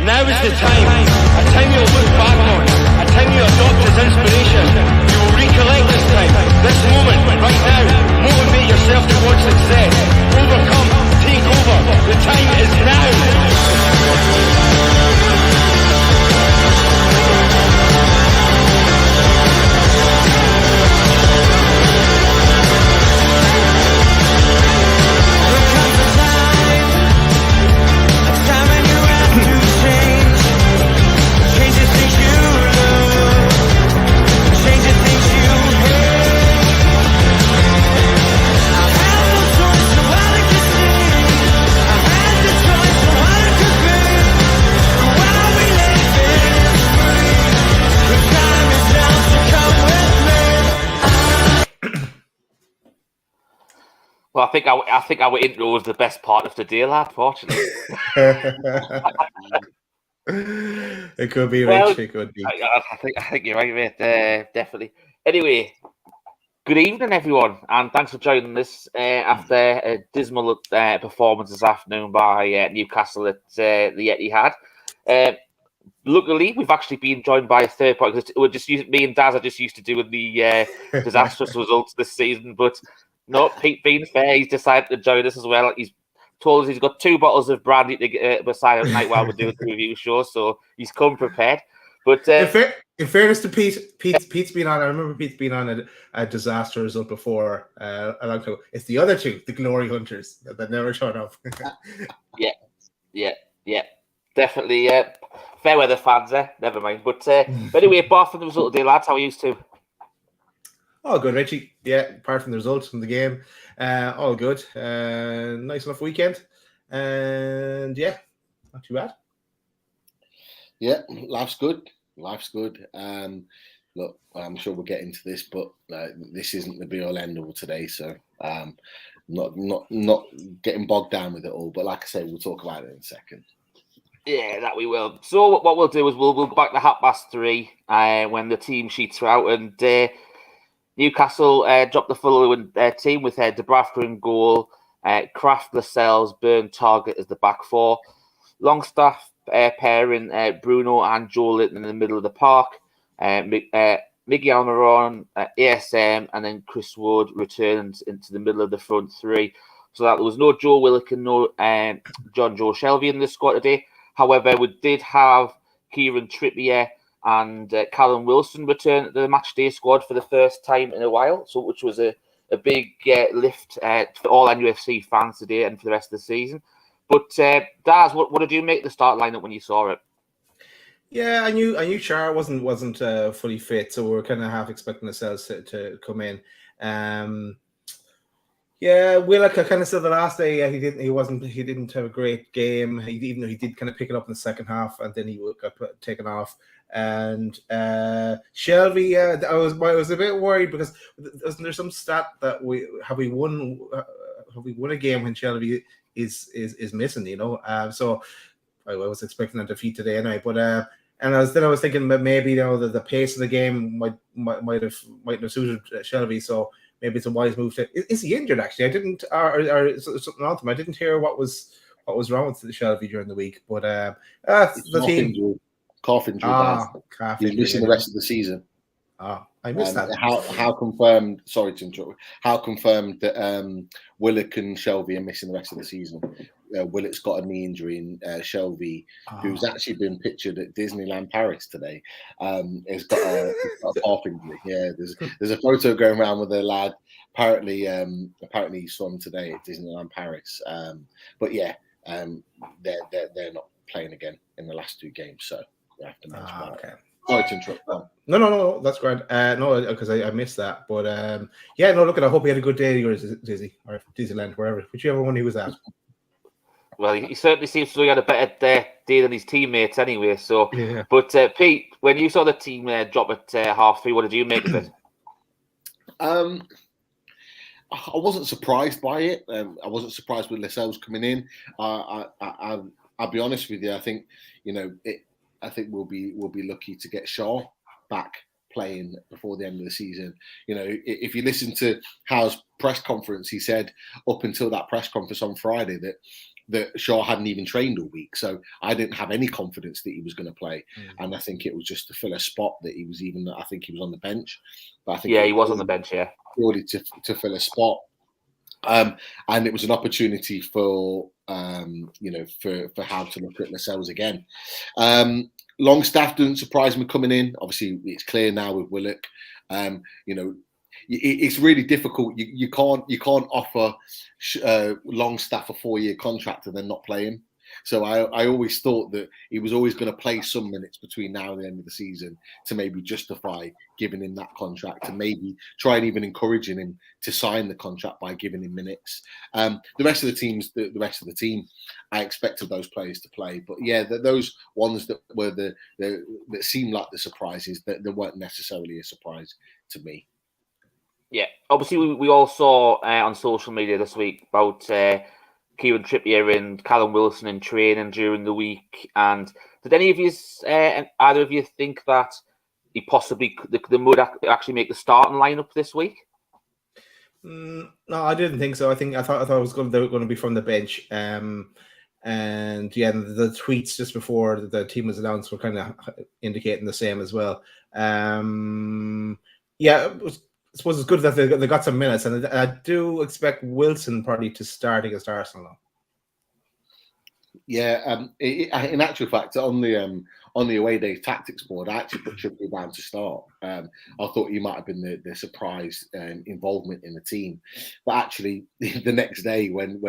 Now is the time. A time you'll look back on. A time you adopt as inspiration. You will recollect this time. This moment, right now. Motivate yourself towards success. Overcome. Take over. The time is now. Well, I think our intro was the best part of the day, lad. Fortunately, it could be, Rich. It could be. I think you're right, mate. Definitely. Anyway, good evening, everyone, and thanks for joining us after a dismal performance this afternoon by Newcastle at the Etihad. Luckily, we've actually been joined by a third party. We're just me and Daz are just used to doing the disastrous results this season, but. No, Pete being fair, he's decided to join us as well. He's told us he's got 2 bottles of brandy to get beside us night while we're doing the review show, so he's come prepared. But in fairness to Pete's been on. I remember Pete's been on a disaster result before a long time ago. It's the other two, the glory hunters, that never turn up. yeah, definitely. Fair weather fans there. Never mind. But anyway, apart from the result of the day, lads, how are you two? All good, Richie. Yeah, apart from the results from the game, all good. Nice enough weekend, and yeah, not too bad. Yeah, life's good. Look, I'm sure we'll get into this, but this isn't the be all end all today. So, not getting bogged down with it all. But like I say, we'll talk about it in a second. Yeah, that we will. So what we'll do is we'll back the 3:30 when the team sheets are out and. Newcastle dropped the following team with Dubravka in goal, Kraft, Lascelles, Byrne, Target as the back four. Longstaff pairing Bruno and Joe Linton in the middle of the park. Miggy Almiron, ASM, and then Chris Wood returns into the middle of the front three. So that there was no Joe Willock and no John Joe Shelby in the squad today. However, we did have Kieran Trippier and Callum Wilson returned to the matchday squad for the first time in a while, so which was a big lift for all NUFC fans today and for the rest of the season. But Daz, what did you make of the start lineup when you saw it? Yeah, I knew Char wasn't fully fit, so we were kind of half expecting ourselves to come in. Yeah, Willock, I kind of said the last day he didn't have a great game. Even though he did kind of pick it up in the second half, and then he got taken off. And Shelby, I was a bit worried because isn't there some stat that we won a game when Shelby is missing? You know, so I was expecting a defeat today anyway. But and I was thinking that maybe the pace of the game might have suited Shelby. So maybe it's a wise move to. Is he injured? Actually, I didn't. Or something wrong with him. I didn't hear what was wrong with Shelby during the week. But the team. Injury. Calf injury. He's missing the rest of the season. I missed that. How confirmed? Sorry to interrupt. How confirmed that Willock and Shelby are missing the rest of the season? Willock's got a knee injury, and Shelby, who's actually been pictured at Disneyland Paris today, has got a calf injury. Yeah, there's a photo going around with a lad. Apparently he saw him today at Disneyland Paris. But yeah, they're not playing again in the last 2 games, so. Okay. Sorry to interrupt. No, that's great. No, because I missed that. But yeah, no, look, I hope he had a good day. Yours, Dizzy, or Disneyland, wherever, whichever one he was at. Well, he certainly seems to have had a better day than his teammates anyway. So, yeah. But Pete, when you saw the team drop at 3:30, what did you make of it? I wasn't surprised by it. I wasn't surprised with Lascelles coming in. I'll be honest with you. I think I think we'll be lucky to get Shaw back playing before the end of the season. If you listen to Howe's press conference, he said up until that press conference on Friday that that Shaw hadn't even trained all week. So I didn't have any confidence that he was going to play. And I think it was just to fill a spot that he was even, I think he was on the bench. But I think he was on the bench, purely to fill a spot. And it was an opportunity for, for Howe to look at Lascelles again. Longstaff didn't surprise me coming in. Obviously, it's clear now with Willock. It's really difficult. You can't offer Longstaff a 4-year contract and then not play him. So I always thought that he was always going to play some minutes between now and the end of the season to maybe justify giving him that contract, and maybe try and even encouraging him to sign the contract by giving him minutes. The rest of the team, I expected those players to play, but yeah, those ones that were that seemed like the surprises, that they weren't necessarily a surprise to me. Yeah, obviously we all saw on social media this week about Kieran Trippier and Callum Wilson in training during the week. And did any of you, either of you, think that he possibly they would actually make the starting lineup this week? No, I didn't think so. I thought they were going to be from the bench. And yeah, the tweets just before the team was announced were kind of indicating the same as well. Yeah, I suppose it's good that they got some minutes, and I do expect Wilson probably to start against Arsenal now. Yeah, in actual fact, on the away day tactics board, I actually put Trippier down to start. I thought he might have been the surprise involvement in the team, but actually the next day when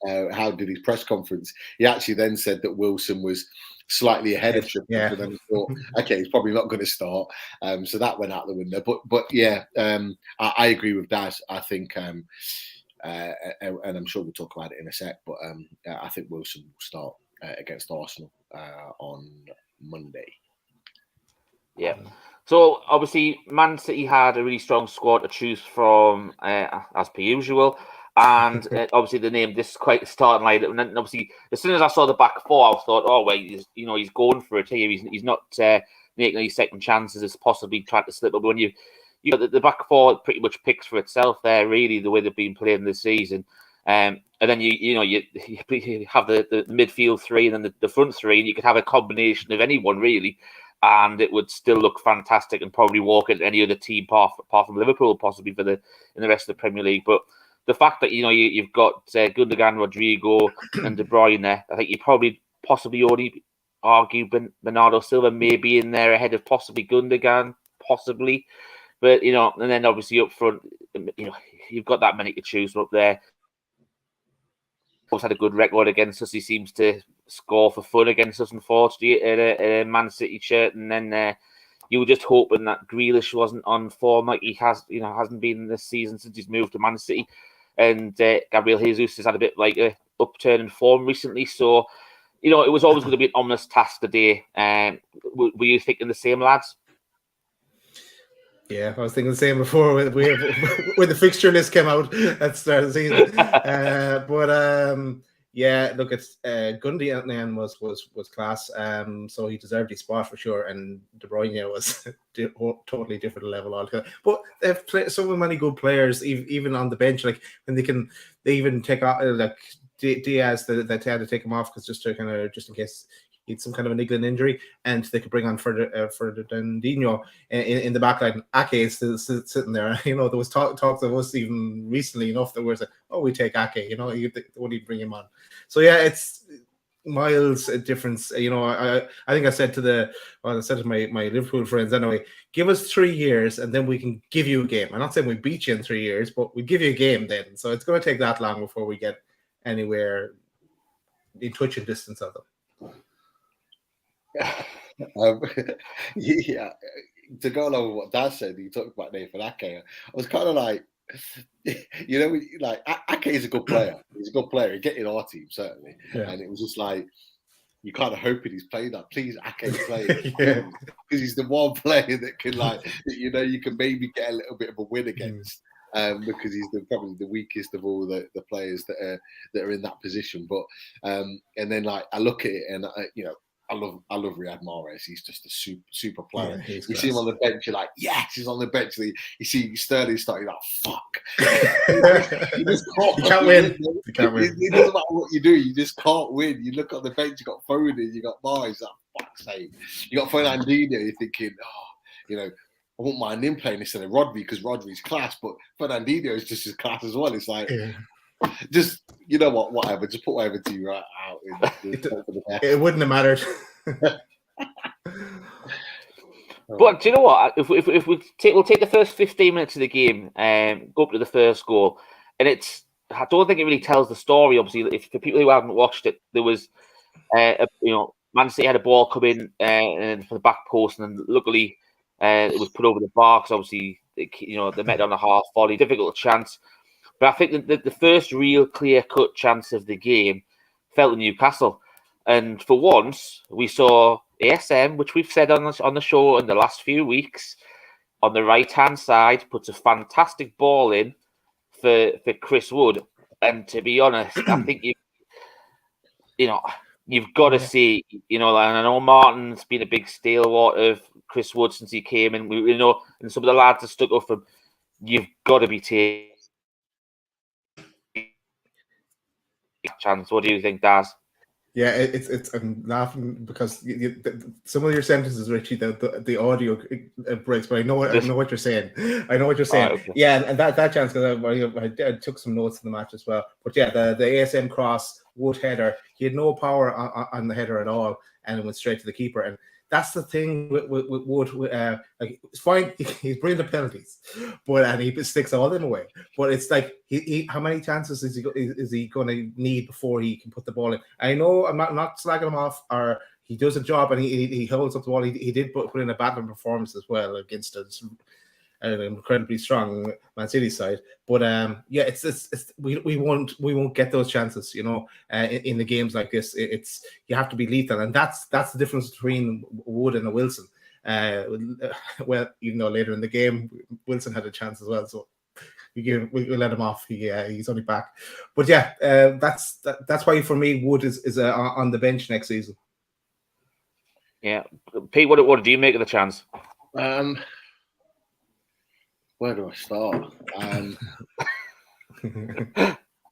Howe did his press conference, he actually then said that Wilson was slightly ahead of Trippier. Yeah. So then he thought, okay, he's probably not going to start. So that went out the window. But yeah, I agree with Daz. I think, and I'm sure we'll talk about it in a sec, but I think Wilson will start against Arsenal on Monday. Yeah. So obviously, Man City had a really strong squad to choose from, as per usual. And obviously they named this quite a starting lineup. And then obviously, as soon as I saw the back four, I thought, oh wait, he's going for it here. He's not making any second chances. It's possibly trying to slip. But when you got the back four, pretty much picks for itself there. Really, the way they've been playing this season. And then you have the midfield three and then the front three, and you could have a combination of anyone really, and it would still look fantastic and probably walk at any other team apart from Liverpool, possibly in the rest of the Premier League. But the fact that you've got Gundogan, Rodrigo, and De Bruyne there, I think you probably possibly already argue Bernardo Silva may be in there ahead of possibly Gundogan, possibly. But and then obviously up front, you've got that many to choose from up there. He's had a good record against us. He seems to score for fun against us, unfortunately, in a Man City shirt. And then you were just hoping that Grealish wasn't on form like he has, hasn't been this season since he's moved to Man City. And Gabriel Jesus has had a bit like a upturn in form recently. So, it was always going to be an ominous task today. Were you thinking the same, lads? Yeah, I was thinking the same before when the fixture list came out at the start of the season. Yeah, look, it's Gundogan was class. So he deserved his spot for sure, and De Bruyne was totally different level altogether. But they've played so many good players, even on the bench. Like when they even take off like Diaz, they had to take him off because just in case he had some kind of a niggling injury, and they could bring on Fernandinho in the back line. Ake is still sitting there. There was talks of us even recently enough that we were like, oh, we take Ake. They won't even bring him on. So yeah, it's miles difference. I think I said to my Liverpool friends anyway, give us 3 years and then we can give you a game. I'm not saying we beat you in 3 years, but we give you a game then. So it's going to take that long before we get anywhere in touching distance of them. Yeah, to go along with what Dad said, you talked about Nathan Ake. I was kind of like, like Ake is a good player. He's a good player. He get in our team certainly, yeah. And it was just like you kind of hoping he's playing that. Please, Ake play, because he's the one player that can you can maybe get a little bit of a win against. Because he's probably the weakest of all the players that are in that position. But and then like I look at it and I love Riyad Mahrez. He's just a super player. Yeah, you see him on the bench, you're like, yes, he's on the bench. You see Sterling starting, like, fuck. You just can't win. You can't win. It doesn't matter what you do, you just can't win. You look on the bench, you got Foden, you got Mahrez, like, fuck's sake. You got Fernandinho, you're thinking, I won't mind him playing instead of Rodri because Rodri's class, but Fernandinho is just as class as well. It's like, just, you know what, whatever, just put whatever to you right out. It wouldn't have mattered. But do you know what? If we'll take the first 15 minutes of the game and go up to the first goal, and I don't think it really tells the story. Obviously, for people who haven't watched it, there was, Man City had a ball come in and for the back post, and then luckily it was put over the bar because obviously they met on a half volley, difficult chance. But I think that the first real clear-cut chance of the game fell to Newcastle. And for once, we saw ASM, which we've said on the show in the last few weeks, on the right-hand side, puts a fantastic ball in for Chris Wood. And to be honest, I think you've got to see, and I know Martin's been a big stalwart of Chris Wood since he came in. And some of the lads have stuck up for him. You've got to be taking chance. What do you think, Daz? Yeah, it's. I'm laughing because some of your sentences, Richie, the audio breaks, but I know what you're saying. I know what you're saying. Okay. Yeah, and that chance, because I took some notes in the match as well. But yeah, the ASM cross, Wood header, he had no power on the header at all, and it went straight to the keeper. And that's the thing with Wood. It's fine. He's brilliant at penalties, and he sticks all in away. But it's like, he how many chances is he going to need before he can put the ball in? I know I'm not slagging him off, or he does a job and he holds up the ball. He did put in a battling performance as well against an incredibly strong Man City side. But we won't get those chances, in the games like this. You have to be lethal, and that's the difference between Wood and a Wilson. Well, even though later in the game Wilson had a chance as well, so we let him off. He's only back, but yeah, that's why for me Wood is on the bench next season. Yeah, Pete, what do you make of the chance? Where do I start?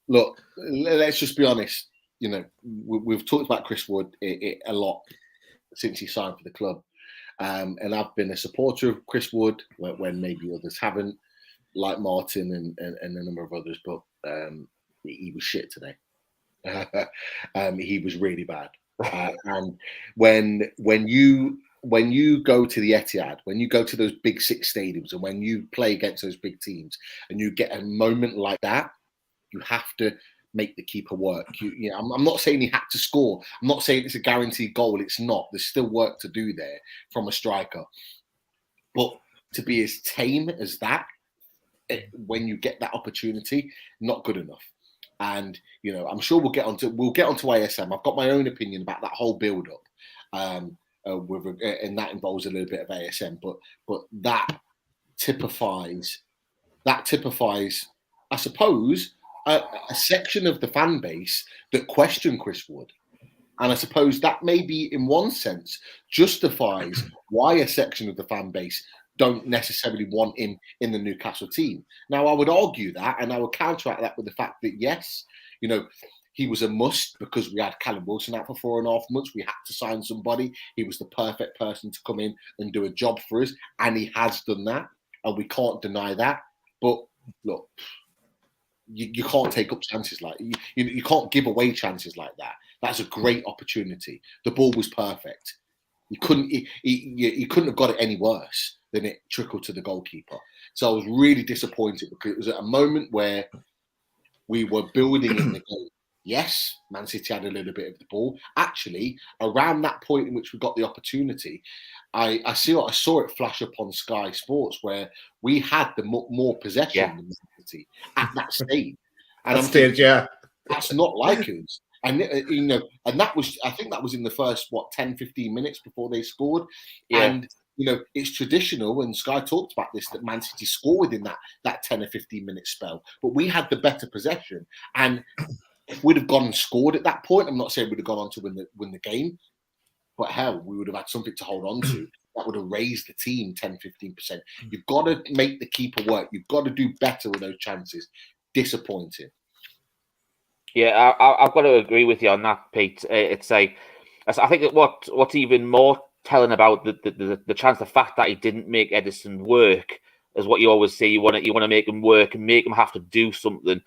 Look, let's just be honest. We've talked about Chris Wood a lot since he signed for the club. And I've been a supporter of Chris Wood when maybe others haven't, like Martin and a number of others. But he was shit today. He was really bad. And when you go to the Etihad, when you go to those big six stadiums, and when you play against those big teams, and you get a moment like that, you have to make the keeper work. I'm not saying he had to score. I'm not saying it's a guaranteed goal. It's not. There's still work to do there from a striker. But to be as tame as that, when you get that opportunity, not good enough. And I'm sure we'll get onto ASM. I've got my own opinion about that whole build-up. And that involves a little bit of ASM, but that typifies, I suppose, a section of the fan base that question Chris Wood, and I suppose that maybe in one sense justifies why a section of the fan base don't necessarily want him in the Newcastle team. Now, I would argue that, and I would counteract that with the fact that yes, he was a must because we had Callum Wilson out for 4.5 months. We had to sign somebody. He was the perfect person to come in and do a job for us. And he has done that. And we can't deny that. But look, you can't take up chances like you can't give away chances like that. That's a great opportunity. The ball was perfect. You couldn't have got it any worse than it trickled to the goalkeeper. So I was really disappointed because it was at a moment where we were building in the game. Yes, Man City had a little bit of the ball. Actually, around that point in which we got the opportunity, I saw it flash up on Sky Sports where we had the more possession than Man City at that stage. And that's not like us. And and that was, I think that was in the first 10-15 minutes before they scored. Yeah. And it's traditional, and Sky talked about this, that Man City score within that 10 or 15 minute spell. But we had the better possession, and if we'd have gone and scored at that point, I'm not saying we'd have gone on to win the game, but hell, we would have had something to hold on to. That would have raised the team 10, 15%. You've got to make the keeper work. You've got to do better with those chances. Disappointing. Yeah, I've got to agree with you on that, Pete. It's I think that what's even more telling about the chance, the fact that he didn't make Edison work, is what you always say. You want to make him work and make him have to do something.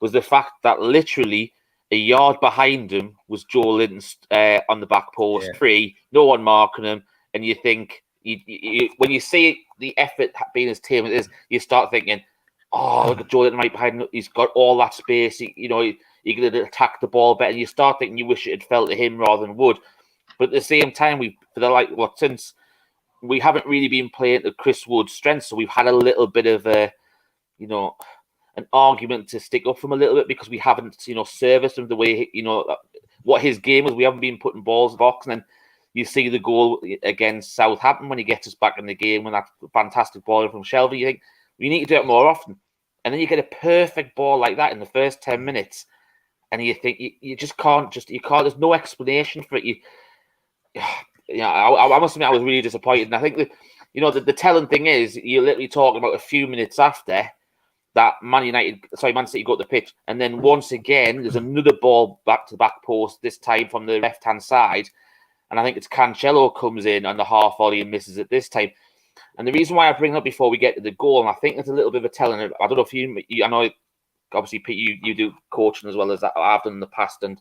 Was the fact that literally a yard behind him was Joe Linton on the back post, free, no one marking him, and you think when you see the effort being as tame as it is, you start thinking, oh, look at Joe Linton right behind him. He's got all that space. He could attack the ball better. And you start thinking you wish it had fell to him rather than Wood. But at the same time, since we haven't really been playing to Chris Wood's strengths, so we've had a little bit of an argument to stick up for him a little bit because we haven't, serviced him the way, what his game is. We haven't been putting balls in the box. And then you see the goal against Southampton when he gets us back in the game, when that fantastic ball from Shelby. You think, we need to do it more often. And then you get a perfect ball like that in the first 10 minutes. And you think, you just can't, there's no explanation for it. I must admit, I was really disappointed. And I think that, the telling thing is, you're literally talking about a few minutes after that Man City got the pitch. And then once again, there's another ball back to the back post, this time from the left-hand side. And I think it's Cancelo comes in on the half volley and misses it this time. And the reason why I bring it up before we get to the goal, and I think it's a little bit of a telling, I don't know if I know, obviously, Pete, you do coaching as well as I've done in the past. And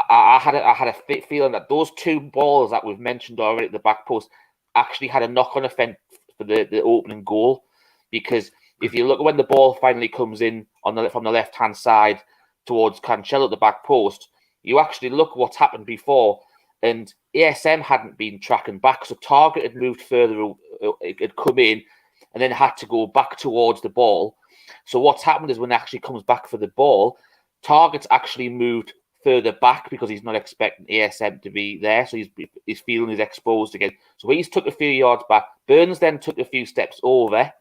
I had a feeling that those two balls that we've mentioned already at the back post actually had a knock-on effect for the opening goal. Because if you look when the ball finally comes in from the left-hand side towards Cancelo at the back post, you actually look what's happened before, and ASM hadn't been tracking back, so Target had moved further, it had come in, and then had to go back towards the ball. So what's happened is when it actually comes back for the ball, Target's actually moved further back because he's not expecting ASM to be there, so he's feeling he's exposed again. So he's took a few yards back. Burns then took a few steps over.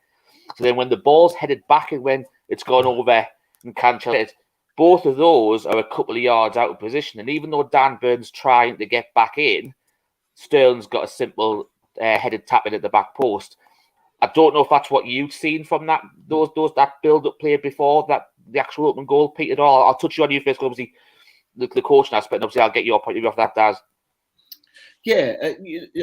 So then when the ball's headed back and when it's gone over and Cancelo, both of those are a couple of yards out of position. And even though Dan Burns trying to get back in, Sterling's got a simple headed tap in at the back post. I don't know if that's what you've seen from that build-up play before, that the actual open goal, Pete, at all. I'll touch you on you first, obviously, the coaching aspect, and obviously I'll get your point of view off that, Daz. Yeah,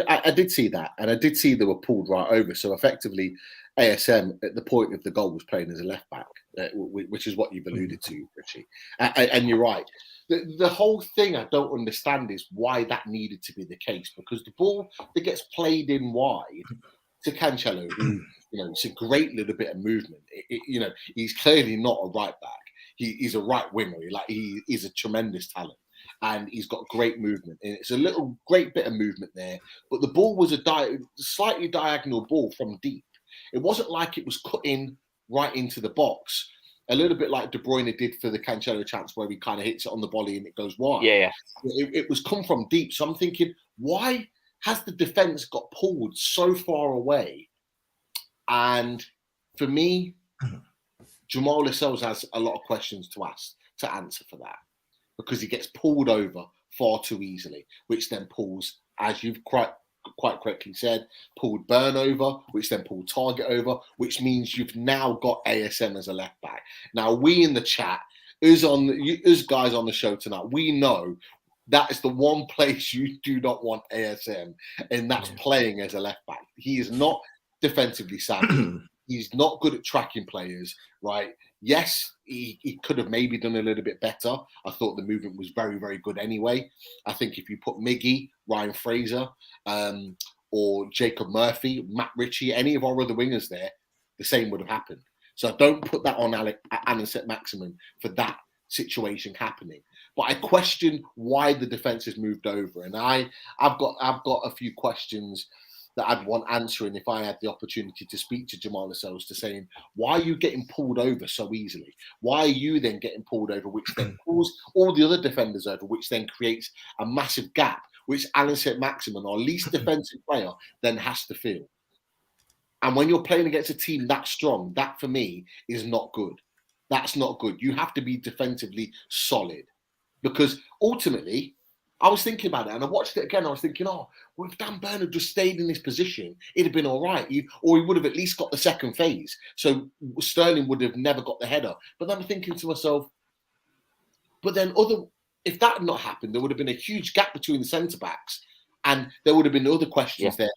I did see that, and I did see they were pulled right over. So effectively, ASM at the point of the goal was playing as a left back, which is what you've alluded to, Richie. And you're right. The whole thing I don't understand is why that needed to be the case, because the ball that gets played in wide to Cancelo, it's a great little bit of movement. He's clearly not a right back. He's a right winger. He is a tremendous talent. And he's got great movement. And it's a great bit of movement there. But the ball was a slightly diagonal ball from deep. It wasn't like it was cut in right into the box. A little bit like De Bruyne did for the Cancelo chance where he kind of hits it on the volley and it goes wide. Yeah. It was come from deep. So I'm thinking, why has the defence got pulled so far away? And for me, Jamal Lascelles has a lot of questions to answer for that, because he gets pulled over far too easily, which then pulls, as you've quite correctly said, pulled Burn over, which then pulled Target over, which means you've now got ASM as a left back. Now, we in the chat, us guys on the show tonight, we know that is the one place you do not want ASM, and that's playing as a left back. He is not defensively savvy. He's not good at tracking players, right? Yes, he could have maybe done a little bit better. I thought the movement was very, very good anyway. I think if you put Miggy, Ryan Fraser, or Jacob Murphy, Matt Ritchie, any of our other wingers there, the same would have happened. So don't put that on Alan Maximin for that situation happening. But I question why the defense has moved over, and I've got a few questions that I'd want answering if I had the opportunity to speak to Jamal Lascelles, to saying, why are you getting pulled over so easily? Why are you then getting pulled over, which then pulls all the other defenders over, which then creates a massive gap, which Alan Maximin, our least defensive player, then has to fill. And when you're playing against a team that strong, that for me is not good. That's not good. You have to be defensively solid, because ultimately, I was thinking about it, and I watched it again. I was thinking, well, if Dan Burn had just stayed in this position, it'd have been all right. Or he would have at least got the second phase. So Sterling would have never got the header. But then I'm thinking to myself, but then if that had not happened, there would have been a huge gap between the centre backs, and there would have been other questions there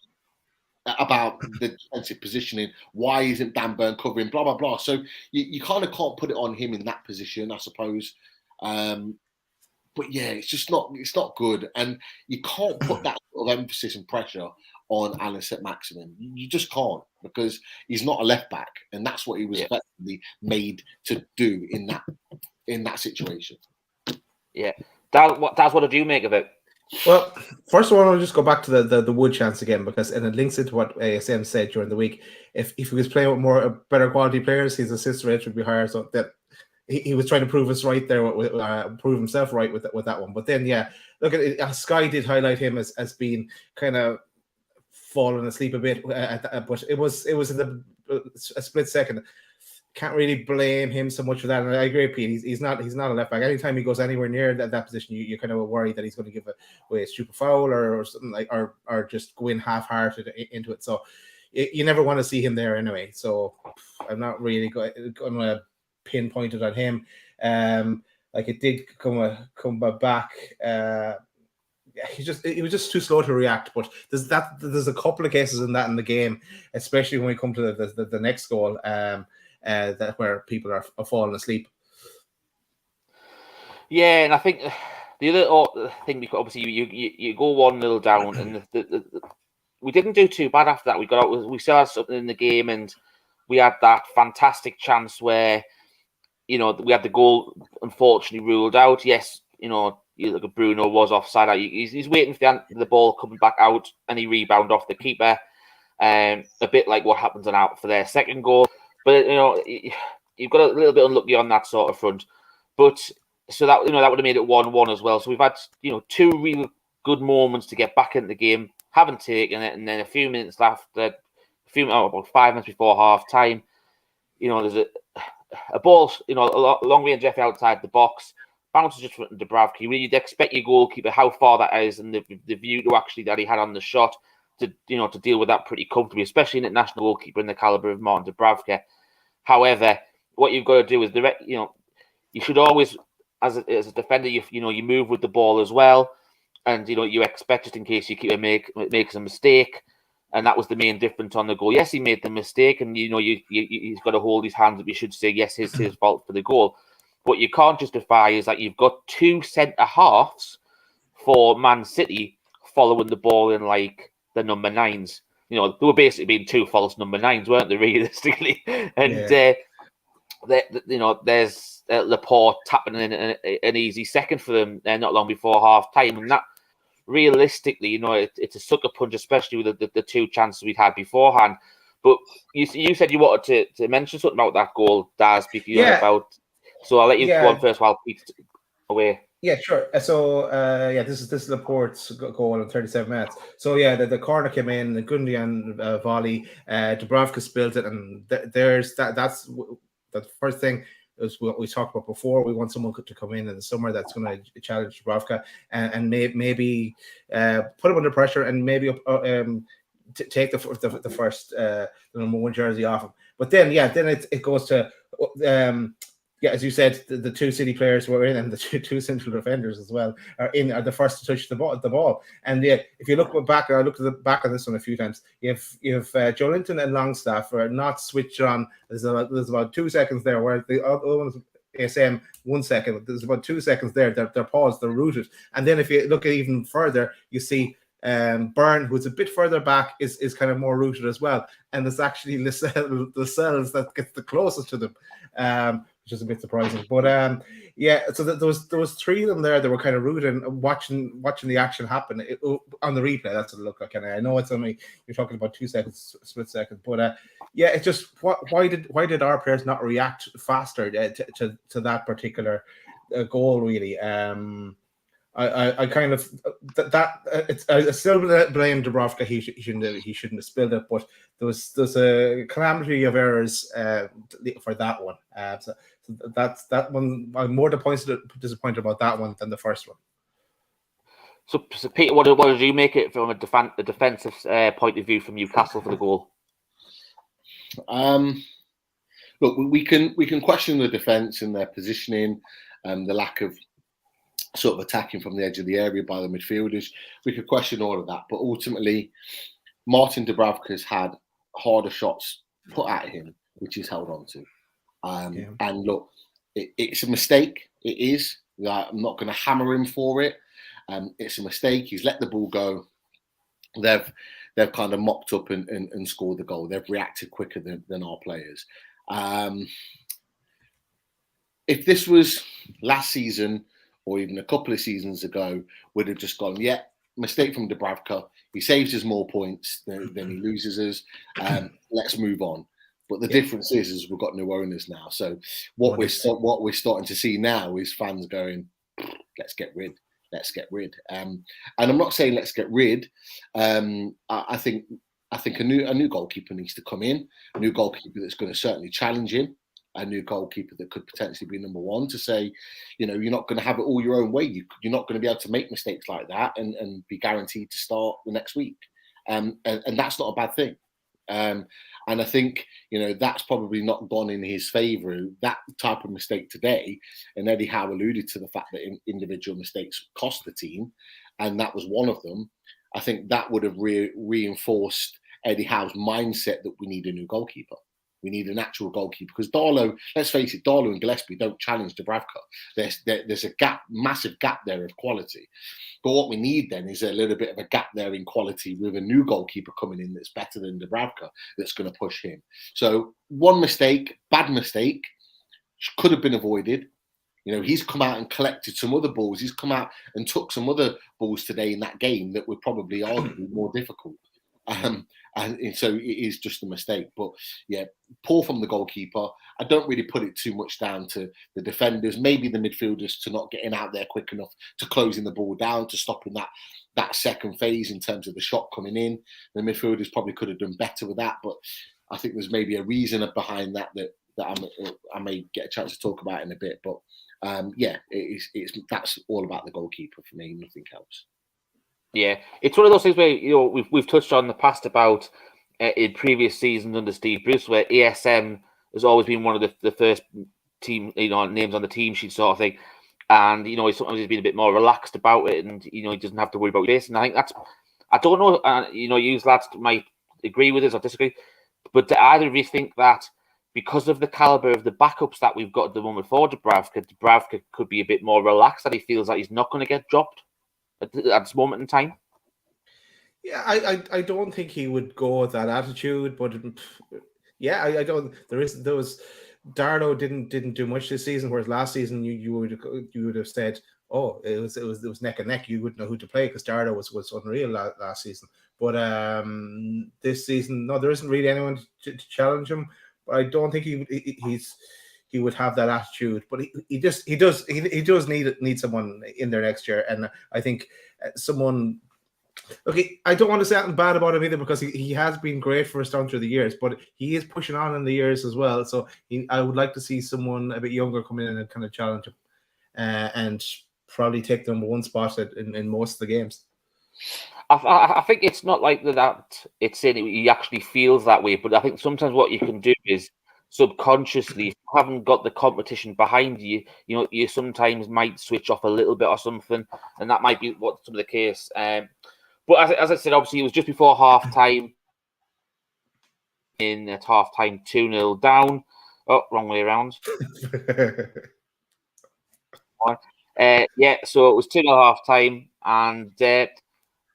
about the defensive positioning. Why isn't Dan Burn covering? Blah blah blah. So you kind of can't put it on him in that position, I suppose. But yeah, it's not good, and you can't put that sort of emphasis and pressure on Alan St-Maximin. You just can't, because he's not a left back, and that's what he was effectively made to do in that situation. Yeah, that's what did you make of it? Well, first of all, I'll just go back to the Wood chance again, because and it links into what ASM said during the week. If he was playing with better quality players, his assist rate would be higher. So that he was trying to prove us right there, prove himself right with that one. But then, look at it. Sky did highlight him as being kind of falling asleep a bit, but it was in a split second. Can't really blame him so much for that. And I agree, Pete. He's not a left back. Anytime he goes anywhere near that position, you're kind of worried that he's going to give away a stupid foul or something like, or just go in half-hearted into it. So you never want to see him there anyway. So I'm not really going to pinpoint it on him. Like it did come back. He was just too slow to react. But there's a couple of cases in the game, especially when we come to the next goal. That where people are falling asleep. Yeah, and I think the other thing, obviously you go 1-0 down, and we didn't do too bad after that. We still had something in the game, and we had that fantastic chance where we had the goal unfortunately ruled out. Yes, look at Bruno was offside. He's waiting for the ball coming back out, and he rebound off the keeper. A bit like what happens for their second goal. But you've got a little bit unlucky on that sort of front. But so that that would have made it 1-1 as well. So we've had two real good moments to get back into the game, haven't taken it, and then a few minutes after, about 5 minutes before half time, there's a ball, a long range effort outside the box, bounces just from Dubravka. You'd expect your goalkeeper how far that is, and the view to actually that he had on the shot to deal with that pretty comfortably, especially an international goalkeeper in the caliber of Martin Dubravka. However, what you've got to do is you should always, as a defender, you move with the ball as well, and you expect just in case your keeper makes a mistake, and that was the main difference on the goal. Yes, he made the mistake, and he's got to hold his hands up. You should say yes, it's his fault for the goal. What you can't justify is that you've got two centre halves for Man City following the ball in like the number 9s. They were basically being two false number 9s, weren't they, realistically? And there's Laporte tapping in an easy second for them not long before half time, and that realistically, it's a sucker punch, especially with the two chances we'd had beforehand. But you said you wanted to mention something about that goal, Daz, about. So I'll let you go on first while Pete's away. Yeah, sure. So, this is Laporte's goal in 37 minutes. So, the corner came in, the Gundogan volley, Dubravka spilled it, and there's that. That's the first thing is what we talked about before. We want someone to come in the summer that's going to challenge Dubravka and maybe put him under pressure and maybe take the first number 1 jersey off him. But then, then it goes to. As you said, the two City players were in, and the two central defenders as well are the first to touch the ball. And if you look back, I looked at the back of this one a few times. You have Joelinton and Longstaff are not switched on. There's about 2 seconds there, where the other ones ASM 1 second. There's about 2 seconds there. They're paused, they're rooted. And then if you look at even further, you see Byrne, who's a bit further back, is kind of more rooted as well. And it's actually Lascelles that gets the closest to them. Which is a bit surprising, but so there was 3 of them there that were kind of rooted and watching the action happen on the replay. That's what it looked like. And I know it's only, you're talking about 2 seconds, split second, but it's just why did our players not react faster to that particular goal? Really, I kind of I still blame Dubravka. He shouldn't have spilled it, but there's a calamity of errors for that one. So that's that one. I'm more disappointed about that one than the first one. So Peter, what did you make it from a defensive point of view from Newcastle for the goal? Look, we can question the defence and their positioning, the lack of sort of attacking from the edge of the area by the midfielders. We could question all of that, but ultimately, Martin Dubravka's had harder shots put at him, which he's held on to. And look, it's a mistake. It is. I'm not going to hammer him for it. It's a mistake. He's let the ball go. They've kind of mopped up and scored the goal. They've reacted quicker than our players. If this was last season or even a couple of seasons ago, we'd have just gone, yeah, mistake from Dubravka. He saves us more points than he loses us. Let's move on. But the difference is we've got new owners now. So what we're starting to see now is fans going, let's get rid. And I'm not saying let's get rid. I think a new goalkeeper needs to come in. A new goalkeeper that's going to certainly challenge him. A new goalkeeper that could potentially be number one, to say, you're not going to have it all your own way. You're not going to be able to make mistakes like that and be guaranteed to start the next week. And that's not a bad thing. And I think, that's probably not gone in his favour, that type of mistake today. And Eddie Howe alluded to the fact that individual mistakes cost the team, and that was one of them. I think that would have reinforced Eddie Howe's mindset that we need a new goalkeeper. We need an actual goalkeeper, because Darlow, let's face it, Darlow and Gillespie don't challenge Dubravka. There's a gap, massive gap there of quality. But what we need then is a little bit of a gap there in quality with a new goalkeeper coming in that's better than Dubravka, that's going to push him. So one mistake, bad mistake, could have been avoided. He's come out and collected some other balls. He's come out and took some other balls today in that game that were probably arguably more difficult. And so it is just a mistake. But yeah, poor from the goalkeeper. I don't really put it too much down to the defenders, maybe the midfielders to not getting out there quick enough, to closing the ball down, to stopping that second phase in terms of the shot coming in. The midfielders probably could have done better with that, but I think there's maybe a reason behind that I may get a chance to talk about in a bit. But that's all about the goalkeeper for me, nothing else. Yeah, it's one of those things where we've touched on in the past about in previous seasons under Steve Bruce, where ESM has always been one of the first team names on the team sheet sort of thing, and he's been a bit more relaxed about it, and he doesn't have to worry about this. And I think I don't know, you lads might agree with us or disagree, but do either of you think that because of the caliber of the backups that we've got at the moment for Dubravka could be a bit more relaxed, that he feels like he's not going to get dropped at this moment in time? Yeah, I don't think he would go with that attitude, but yeah, I don't. There was Darlow didn't do much this season, whereas last season you would have said, oh, it was neck and neck. You wouldn't know who to play because Darlow was unreal last season. But this season, no, there isn't really anyone to challenge him. But I don't think he would have that attitude, but he does need someone in there next year, and I think someone. Okay, I don't want to say anything bad about him either, because he has been great for us down through the years, but he is pushing on in the years as well. So I would like to see someone a bit younger come in and kind of challenge him, and probably take the number one spot in most of the games. I think it's not like that. It's in he actually feels that way, but I think sometimes what you can do is subconsciously, if you haven't got the competition behind you, you sometimes might switch off a little bit or something, and that might be what some of the case. But as I said, obviously it was just before half time. In at half time, 2-0 down. Oh, wrong way around. So it was 2-0 half time, and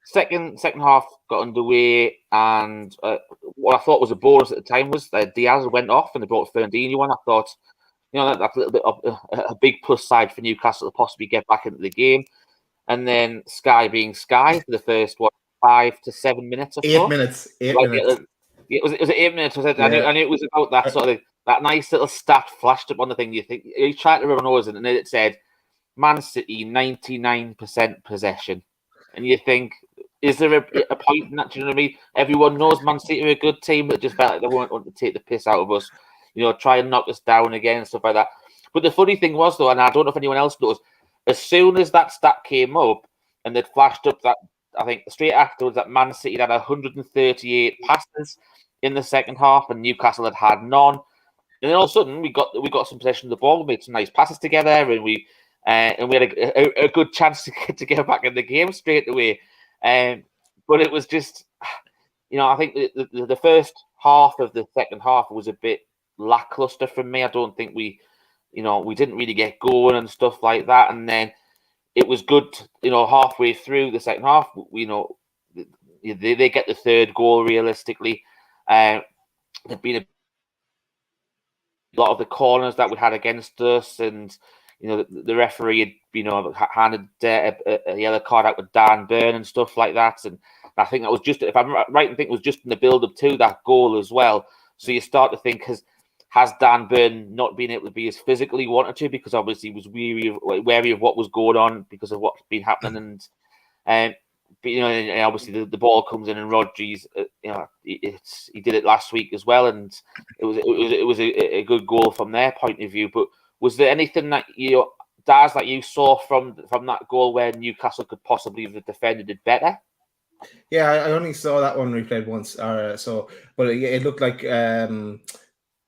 second half got underway, and what I thought was a bonus at the time was that Diaz went off and they brought Fernandinho on. I thought, that's a little bit of a big plus side for Newcastle to possibly get back into the game. And then Sky being Sky for the first 5 to 7 minutes or so. 8 minutes. It was 8 minutes. I knew it was about that sort of that nice little stat flashed up on the thing. You think you tried to run over, and then it said Man City 99% possession, and you think, is there a point in that? Do you know what I mean? Everyone knows Man City are a good team, but just felt like they weren't want to take the piss out of us. Try and knock us down again, stuff like that. But the funny thing was, though, and I don't know if anyone else knows, as soon as that stat came up, and they'd flashed up that, I think straight afterwards, that Man City had 138 passes in the second half, and Newcastle had none. And then all of a sudden, we got some possession of the ball, we made some nice passes together, and we had a good chance to get back in the game straight away. But it was just, I think the first half of the second half was a bit lackluster for me. I don't think we didn't really get going and stuff like that. And then it was good, halfway through the second half, they get the third goal realistically. There'd been a lot of the corners that we had against us, and the referee had handed a yellow card out with Dan Burn and stuff like that. And I think that was just, if I'm right, I think it was just in the build up to that goal as well. So you start to think, has Dan Burn not been able to be as physically wanted to, because obviously he was wary of what was going on because of what's been happening, and obviously the ball comes in, and Rodri's he did it last week as well, and it was a good goal from their point of view. But was there anything that Daz, that you saw from that goal where Newcastle could possibly have defended it better? Yeah, I only saw that one replayed once, but it looked like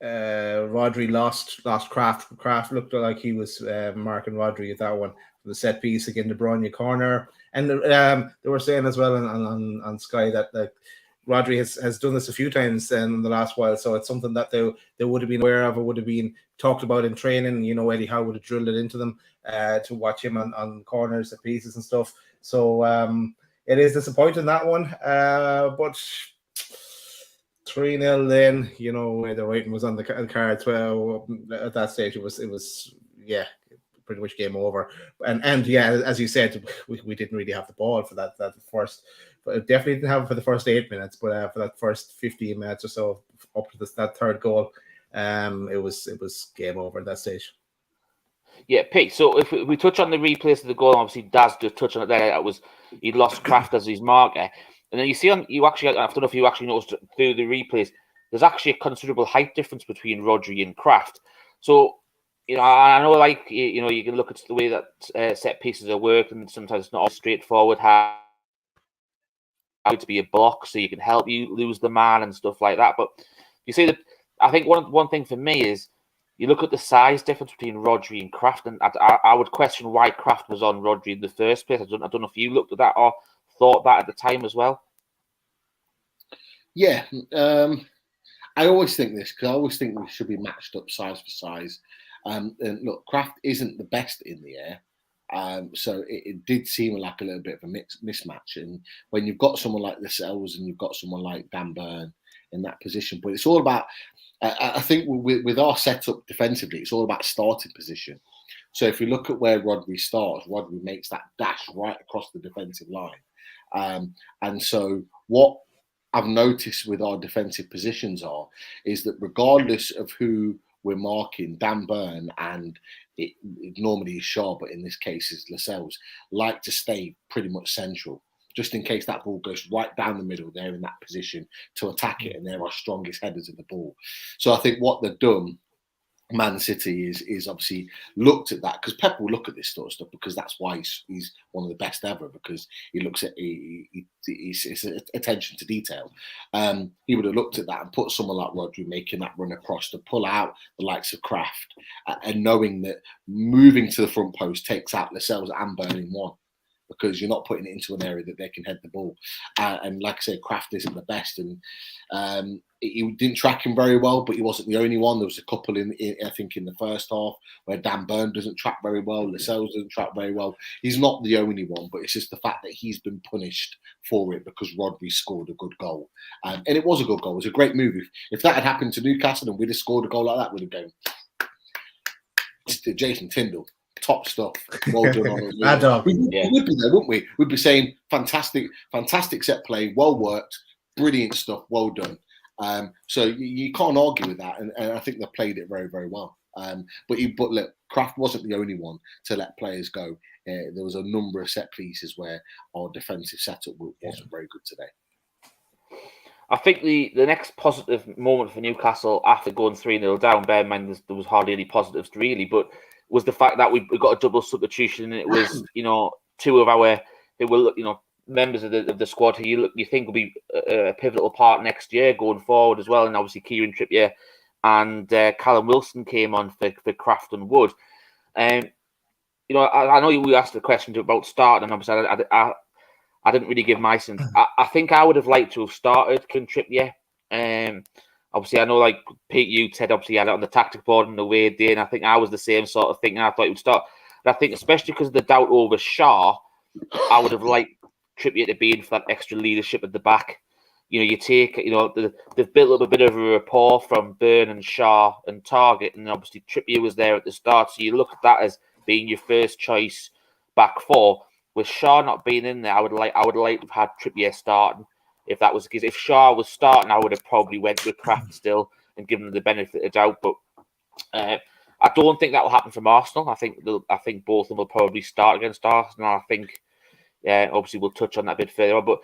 Rodri lost Kraft. Kraft looked like he was marking Rodri at that one, the set piece again, De Bruyne corner. And they were saying as well on Sky that Rodri has done this a few times in the last while, so it's something that they would have been aware of, or would have been talked about in training. Eddie Howe would have drilled it into them to watch him on corners, set pieces and stuff. So it is disappointing, that one, but 3-0 then, the writing was on the cards. Well, at that stage it was pretty much game over. And yeah, as you said, we didn't really have the ball for that first, but definitely didn't have it for the first 8 minutes, but for that first 15 minutes or so up to that third goal, it was game over at that stage. Yeah, Pete. So if we touch on the replays of the goal, obviously Daz just touched on it there. That was, he'd lost Kraft as his marker, and then you see I don't know if you actually noticed through the replays, there's actually a considerable height difference between Rodri and Kraft. So I know, you can look at the way that set pieces are worked, and sometimes it's not all straightforward how to be a block, so you can help you lose the man and stuff like that. But you see that, I think one thing for me is, you look at the size difference between Rodri and Kraft, and I would question why Kraft was on Rodri in the first place. I don't know if you looked at that or thought that at the time as well. Yeah, I always think this, because I always think we should be matched up size for size. And look, Kraft isn't the best in the air, so it did seem like a little bit of a mismatch. And when you've got someone like Lascelles and you've got someone like Dan Burn in that position, but it's all about, I think with our setup defensively, it's all about starting position. So if you look at where Rodri starts, Rodri makes that dash right across the defensive line. And so what I've noticed with our defensive positions is that regardless of who we're marking, Dan Burn and it normally is Shaw, but in this case is Lascelles, like to stay pretty much central, just in case that ball goes right down the middle. They're in that position to attack it, and they're our strongest headers of the ball. So I think what they've done, Man City, is obviously looked at that, because Pep will look at this sort of stuff, because that's why he's one of the best ever, because he looks at his attention to detail. He would have looked at that and put someone like Rodri making that run across to pull out the likes of Kraft, and knowing that moving to the front post takes out Lascelles and Burn in one, because you're not putting it into an area that they can head the ball. And like I said, Kraft isn't the best, and he didn't track him very well, but he wasn't the only one. There was a couple I think in the first half where Dan Burn doesn't track very well, Lascelles doesn't track very well. He's not the only one, but it's just the fact that he's been punished for it because Rodri scored a good goal. And it was a good goal. It was a great move. If that had happened to Newcastle and we'd have scored a goal like that, we'd have gone, Jason Tindall, top stuff. Well done on it. We would be there, wouldn't we? We'd be saying fantastic set play, well worked, brilliant stuff, well done. So you can't argue with that, and I think they played it very, very well. But look, Kraft wasn't the only one to let players go. There was a number of set pieces where our defensive setup wasn't very good today. I think the next positive moment for Newcastle after going 3-0 down, bear in mind there was hardly any positives really, but was the fact that we got a double substitution, and it was two of our who will, members of the squad who you think will be a pivotal part next year going forward as well. And obviously Kieran Trippier and Callum Wilson came on for Kraft and Wood. I know we asked the question about starting, and obviously I didn't really give my sense. I think I would have liked to have started Kieran Trippier. Obviously, I know, like Pete, you said, obviously you had it on the tactic board in the way day, and I think I was the same sort of thing. And I thought he would start. But I think, especially because of the doubt over Shaw, I would have liked Trippier to be in for that extra leadership at the back. You take, they've built up a bit of a rapport from Byrne and Shaw and Target, and obviously Trippier was there at the start. So you look at that as being your first choice back four. With Shaw not being in there, I would like to have had Trippier starting. If that was the case, if Shaw was starting, I would have probably went with Kraft still and given them the benefit of the doubt. But I don't think that will happen from Arsenal. I think both of them will probably start against Arsenal. I think, obviously we'll touch on that a bit further on. But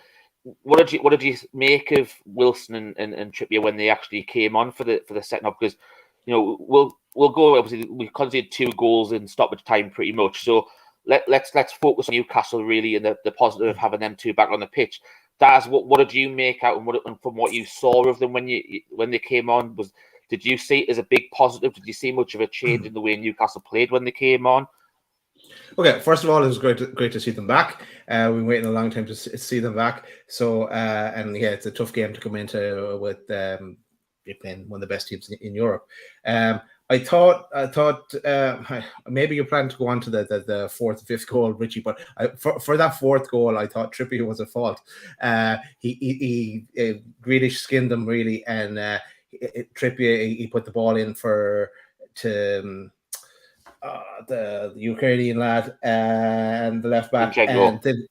what did you make of Wilson and Trippier when they actually came on for the second half? Because we'll go. Obviously, we conceded 2 goals in stoppage time, pretty much. So let's focus on Newcastle really and the positive of having them 2 back on the pitch. Daz, what did you make out and from what you saw of them when they came on? Did you see it as a big positive? Did you see much of a change in the way Newcastle played when they came on? Okay, first of all, it was great to see them back. We've been waiting a long time to see them back. So, and yeah, it's a tough game to come into with playing one of the best teams in Europe. I thought maybe you plan to go on to the fourth, fifth goal, Richie, but for that fourth goal, I thought Trippier was at fault. He Grealish skinned them really, and Trippier he put the ball in to the Ukrainian lad and the left back, and then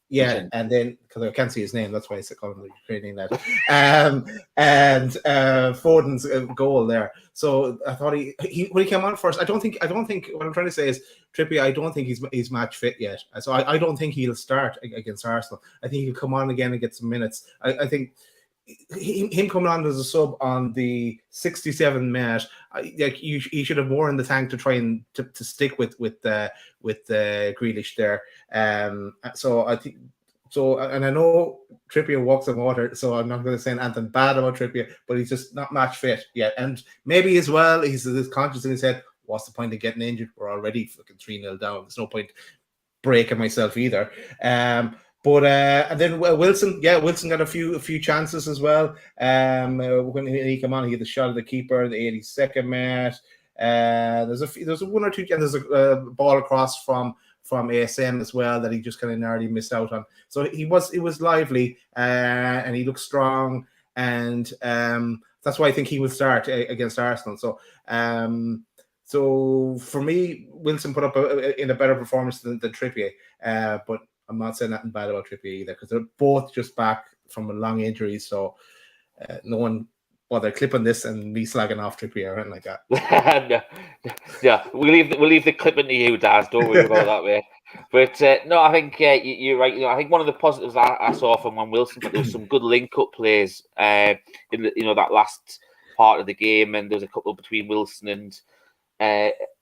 because I can't see his name, that's why I call him the Ukrainian lad. And Foden's goal there. So I thought he when he came on first. I don't think what I'm trying to say is Trippier. I don't think he's match fit yet. So I don't think he'll start against Arsenal. I think he'll come on again and get some minutes. I think him coming on as a sub on the 67 minute, you should have more in the tank to try and to stick with Grealish there. So I think so, and I know Trippier walks on water, so I'm not going to say anything bad about Trippier, but he's just not match fit yet. And maybe as well, he's conscious in his head, what's the point of getting injured? We're already fucking 3-0 down. There's no point breaking myself either. But and then Wilson got a few chances as well. When he came on, he had the shot of the keeper, the 82nd minute. There's a one or two, and there's a ball across from ASM as well that he just kind of narrowly missed out on. So it was lively, and he looked strong, and that's why I think he will start against Arsenal. So for me, Wilson put up in a better performance than Trippier, but I'm not saying nothing bad about Trippier either, because they're both just back from a long injury. So no one bother clipping this and me slagging off Trippier or anything like that. Yeah, we'll leave the clipping to you, Daz. Don't worry about that, mate. But no, I think you're right. I think one of the positives I saw from Wilson, but there was some good link-up plays in that last part of the game, and there was a couple between Wilson and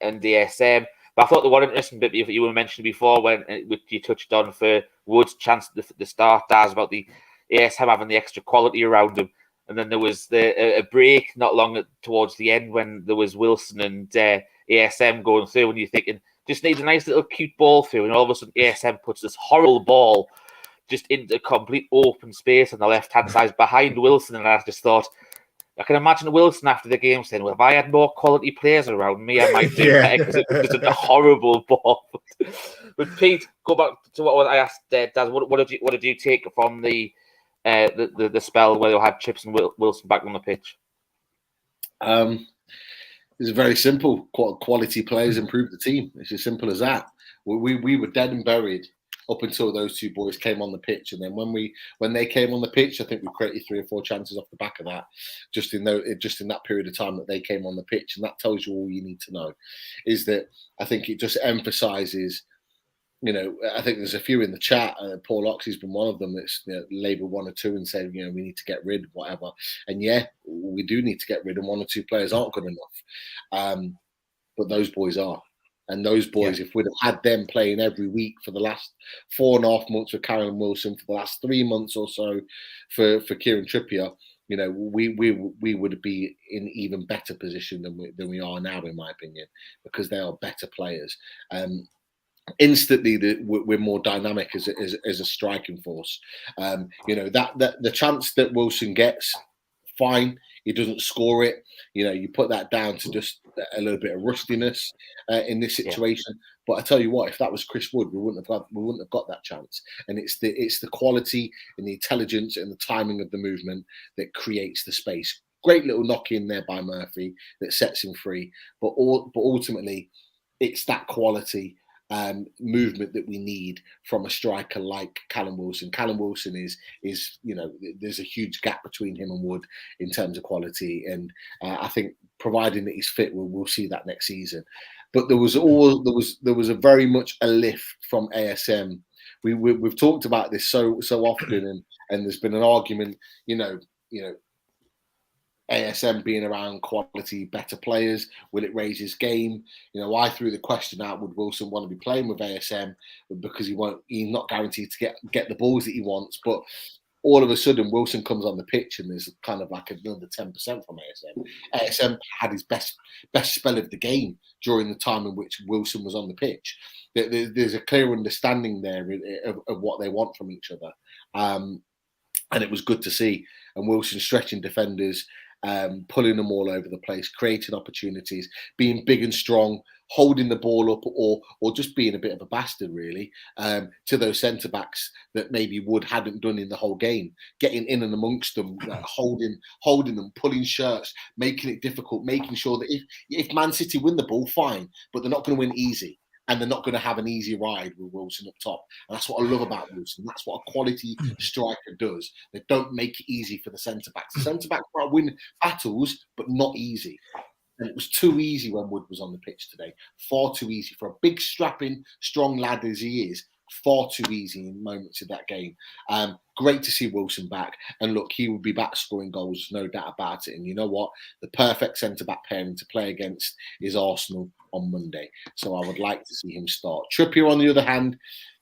DSM. But I thought the one interesting bit you were mentioning before, which you touched on for Wood's chance at the start, Daz, about the ASM having the extra quality around him. And then there was a break not long towards the end when there was Wilson and ASM going through, and you're thinking, just needs a nice little cute ball through, and all of a sudden ASM puts this horrible ball just into complete open space on the left-hand side behind Wilson, and I just thought, I can imagine Wilson after the game saying, well, if I had more quality players around me, I might do better, because it was just a horrible ball. But Pete, go back to what I asked Daz. What did you take from the spell where you had Chips and Wilson back on the pitch? It's very simple. Quality players improve the team. It's as simple as that. We were dead and buried up until those two boys came on the pitch, and then when they came on the pitch, I think we created 3 or 4 chances off the back of that, just in that period of time that they came on the pitch, and that tells you all you need to know. Is that I think it just emphasises. I think there's a few in the chat. Paul Oxley's been one of them that's labelled 1 or 2 and said, we need to get rid of whatever. And yeah, we do need to get rid of 1 or 2 players aren't good enough. But those boys are. And those boys, if we'd have had them playing every week for the last 4.5 months with Callum Wilson, for the last 3 months or so for Kieran Trippier, you know, we would be in even better position than we are now, in my opinion, because they are better players. Instantly, we're more dynamic as a striking force. You know, that the chance that Wilson gets, fine. He doesn't score it. You know, you put that down to just a little bit of rustiness in this situation. But I tell you what, if that was Chris Wood, we wouldn't have got that chance. And it's the quality and the intelligence and the timing of the movement that creates the space. Great little knock in there by Murphy that sets him free. But ultimately, it's that quality movement that we need from a striker like Callum Wilson. Callum Wilson is you know, there's a huge gap between him and Wood in terms of quality, and I think providing that he's fit, we'll see that next season. But there was a very much a lift from ASM. We've talked about this so often, and there's been an argument, you know. ASM being around quality, better players, will it raise his game? You know, I threw the question out: would Wilson want to be playing with ASM because he's not guaranteed to get the balls that he wants? But all of a sudden, Wilson comes on the pitch and there's kind of like another 10% from ASM. ASM had his best spell of the game during the time in which Wilson was on the pitch. There's a clear understanding there of what they want from each other, and it was good to see. And Wilson stretching defenders, pulling them all over the place, creating opportunities, being big and strong, holding the ball up, or just being a bit of a bastard, really, to those centre backs that maybe Wood hadn't done in the whole game, getting in and amongst them, holding them, pulling shirts, making it difficult, making sure that if Man City win the ball, fine, but they're not going to win easy. And they're not going to have an easy ride with Wilson up top. And that's what I love about Wilson. That's what a quality striker does. They don't make it easy for the centre-backs. The centre-backs might win battles, but not easy. And it was too easy when Wood was on the pitch today. Far too easy. For a big, strapping, strong lad as he is, far too easy in moments of that game. Great to see Wilson back. And look, he will be back scoring goals, no doubt about it. And you know what? The perfect centre-back pairing to play against is Arsenal on Monday. So I would like to see him start. Trippier, on the other hand,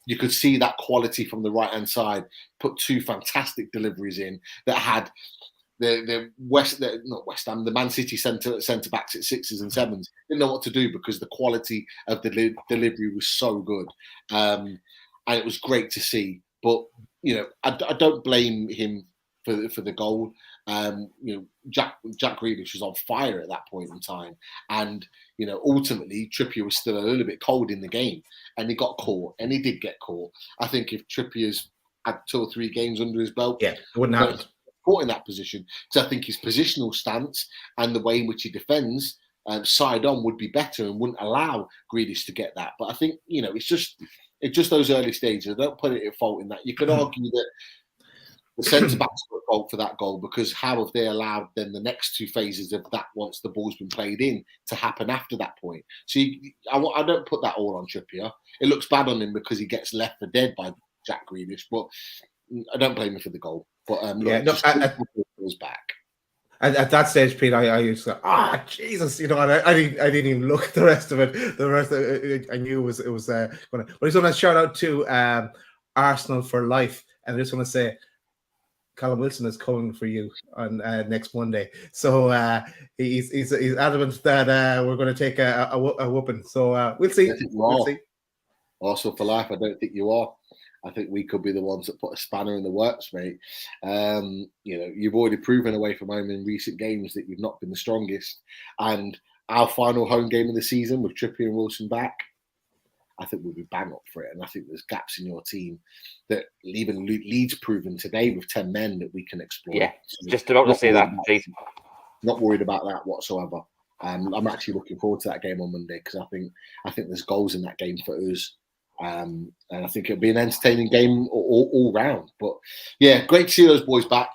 you could see that quality from the right-hand side. Put 2 fantastic deliveries in that had the Man City centre backs at 6s and 7s didn't know what to do because the quality of the delivery was so good, and it was great to see. But you know, I don't blame him for the goal. You know, Jack Grealish was on fire at that point in time, and you know, ultimately Trippier was still a little bit cold in the game, and he got caught, and he did get caught. I think if Trippier's had 2 or 3 games under his belt, it wouldn't happen. Caught in that position, because I think his positional stance and the way in which he defends side on would be better and wouldn't allow Grealish to get that. But I think, you know, it's just those early stages. I don't put it at fault in that. You could argue that the centre backs were at fault for that goal, because how have they allowed then the next 2 phases of that, once the ball's been played in, to happen after that point? So I don't put that all on Trippier. It looks bad on him because he gets left for dead by Jack Grealish, but I don't blame him for the goal. But goes back. At that stage, Pete, I used to go, Jesus, you know, and I didn't even look at the rest of it. The rest of it, I knew it was going to. But I just want to shout out to Arsenal for life, and I just want to say, Callum Wilson is coming for you on next Monday. So he's adamant that we're going to take a whooping. So we'll see. We'll see. Arsenal for life. I don't think you are. I think we could be the ones that put a spanner in the works, mate. You know, you've already proven away from home in recent games that you've not been the strongest. And our final home game of the season with Trippier and Wilson back, I think we'll be bang up for it. And I think there's gaps in your team that even Leeds proven today with 10 men that we can explore. Yeah, so just about to say that. Not worried about that whatsoever. I'm actually looking forward to that game on Monday, because I think there's goals in that game for us. And I think it'll be an entertaining game all round. But yeah, great to see those boys back.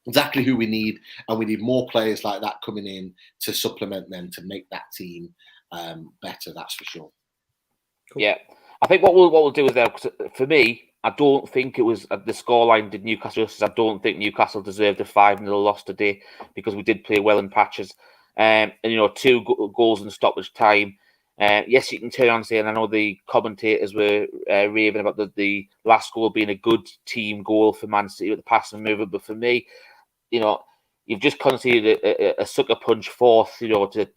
Exactly who we need, and we need more players like that coming in to supplement them to make that team better. That's for sure. Cool. Yeah, I think what we'll do is there. For me, I don't think it was the scoreline did Newcastle justice. I don't think Newcastle deserved a 5-0 loss today, because we did play well in patches. And you know, 2 goals in stoppage time. Yes, you can turn on and say, and I know the commentators were raving about the last goal being a good team goal for Man City with the pass and movement, but for me, you've just conceded a sucker punch fourth, you've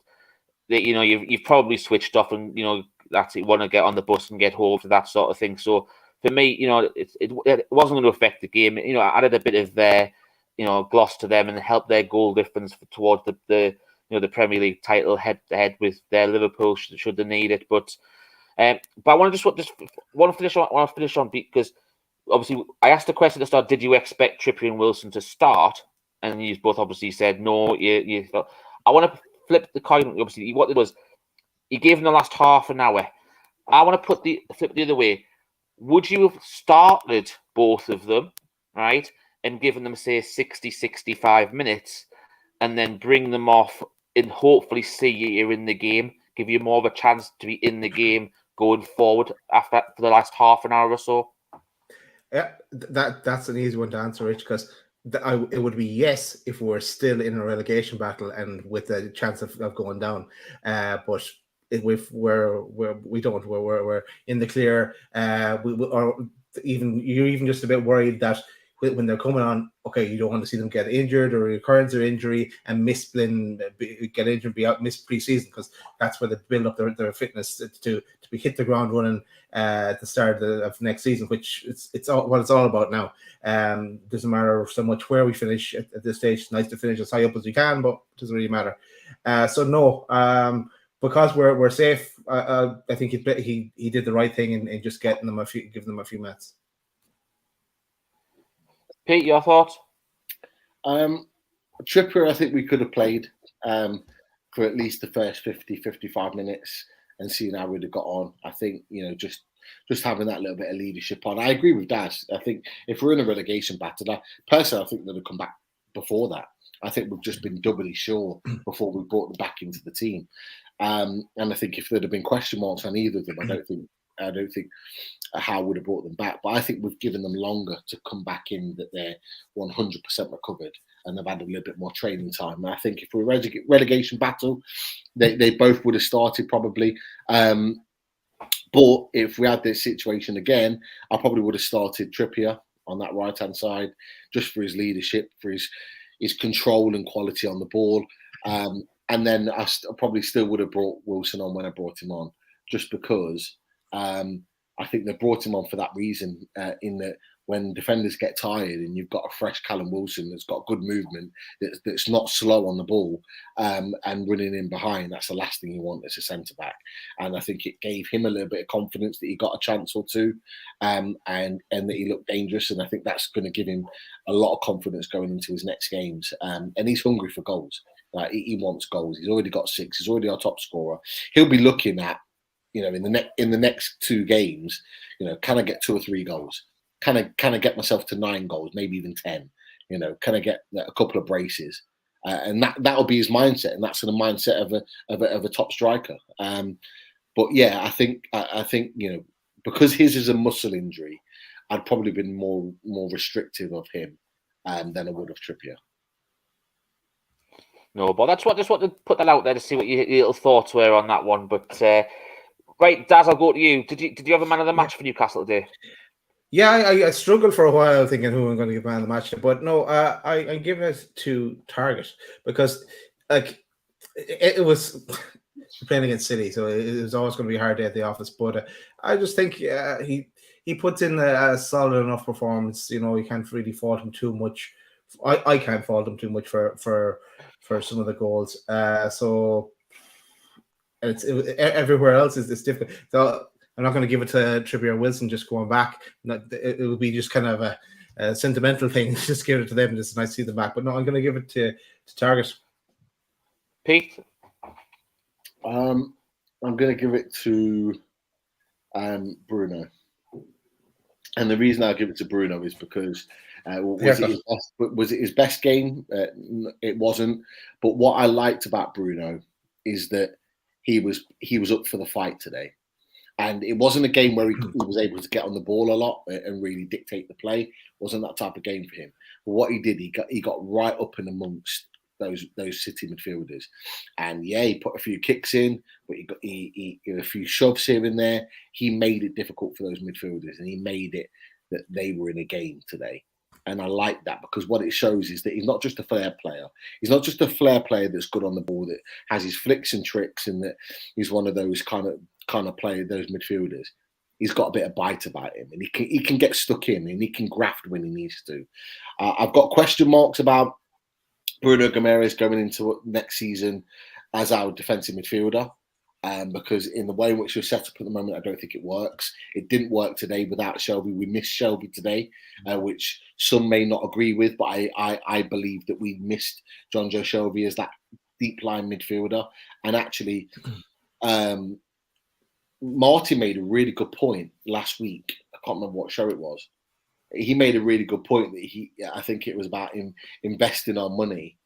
probably switched off and, that's it, want to get on the bus and get home to that sort of thing. So for me, it wasn't going to affect the game. I added a bit of gloss to them and helped their goal difference towards the Premier League title head to head with their Liverpool should they need it. But I want to finish on because obviously I asked the question at the start: did you expect Trippier and Wilson to start? And you both obviously said no. You thought. I want to flip the coin. Obviously, what it was, you gave them the last half an hour. I want to flip the other way. Would you have started both of them, right, and given them, say, 60, 65 minutes, and then bring them off and hopefully see you're in the game, give you more of a chance to be in the game going forward for the last half an hour or so? Yeah, that's an easy one to answer, Rich, because it would be yes if we were still in a relegation battle and with a chance of going down. But if we're in the clear, you're even just a bit worried that when they're coming on, okay, you don't want to see them get injured or recurrence or injury and miss pre-season, because that's where they build up their fitness to be hit the ground running at the start of next season, which it's all what it's all about now. Doesn't matter so much where we finish at this stage. It's nice to finish as high up as we can, but it doesn't really matter. So no, because we're safe. I think he did the right thing in just giving them a few minutes. Pete, your thoughts? Trippier, I think we could have played for at least the first 50, 55 minutes and seeing how we'd have got on. I think, just having that little bit of leadership on. I agree with Daz. I think if we're in a relegation battle, personally, I think they'd have come back before that. I think we've just been doubly sure before we brought them back into the team. And I think if there'd have been question marks on either of them, I don't think how would have brought them back. But I think we've given them longer to come back in, that they're 100% recovered and they've had a little bit more training time. And I think if we're relegation battle, they both would have started probably. But if we had this situation again, I probably would have started Trippier on that right-hand side, just for his leadership, for his control and quality on the ball. And then I probably still would have brought Wilson on when I brought him on, just because I think they brought him on for that reason, in that when defenders get tired and you've got a fresh Callum Wilson that's got good movement, that's not slow on the ball and running in behind, that's the last thing you want as a centre-back. And I think it gave him a little bit of confidence that he got a chance or two and that he looked dangerous. And I think that's going to give him a lot of confidence going into his next games. And he's hungry for goals. He wants goals. He's already got 6. He's already our top scorer. He'll be looking at, in the next 2 games, can I get 2 or 3 goals? Can I get myself to 9 goals, maybe even 10? Can I get a couple of braces? And that'll be his mindset, and that's the mindset of a top striker. But yeah, I think because his is a muscle injury, I'd probably been more restrictive of him than I would of Trippier. No, but just want to put that out there to see what your little thoughts were on that one. But right, Daz, I'll go to you. Did you have a man of the match for Newcastle today? Yeah, I struggled for a while thinking who I'm going to give man of the match to, but no, I give it to Target because it was playing against City, so it was always going to be a hard day at the office. But I just think he puts in a solid enough performance. You can't really fault him too much. I can't fault him too much for some of the goals. So it's everywhere else is difficult. So I'm not going to give it to Trippier or Wilson just going back. It would be just kind of a sentimental thing. Just give it to them. It's nice to see them back. But no, I'm going to give it to Target. Pete? I'm going to give it to Bruno. And the reason I give it to Bruno is because was it his best game? It wasn't. But what I liked about Bruno is that he was up for the fight today. And it wasn't a game where he was able to get on the ball a lot and really dictate the play. It wasn't that type of game for him. But what he did, he got right up in amongst those City midfielders. And yeah, he put a few kicks in, but he a few shoves here and there. He made it difficult for those midfielders, and he made it that they were in a game today. And I like that, because what it shows is that he's not just a flair player. He's not just a flair player that's good on the ball, that has his flicks and tricks, and that he's one of those kind of player, those midfielders. He's got a bit of bite about him, and he can get stuck in, and he can graft when he needs to. I've got question marks about Bruno Guimaraes going into next season as our defensive midfielder. Because in the way in which we're set up at the moment, I don't think it works. It didn't work today without Shelby. We missed Shelby today, which some may not agree with, but I believe that we missed John Joe Shelby as that deep line midfielder. And actually, Martin made a really good point last week. I can't remember what show it was. He made a really good point that I think it was about investing our money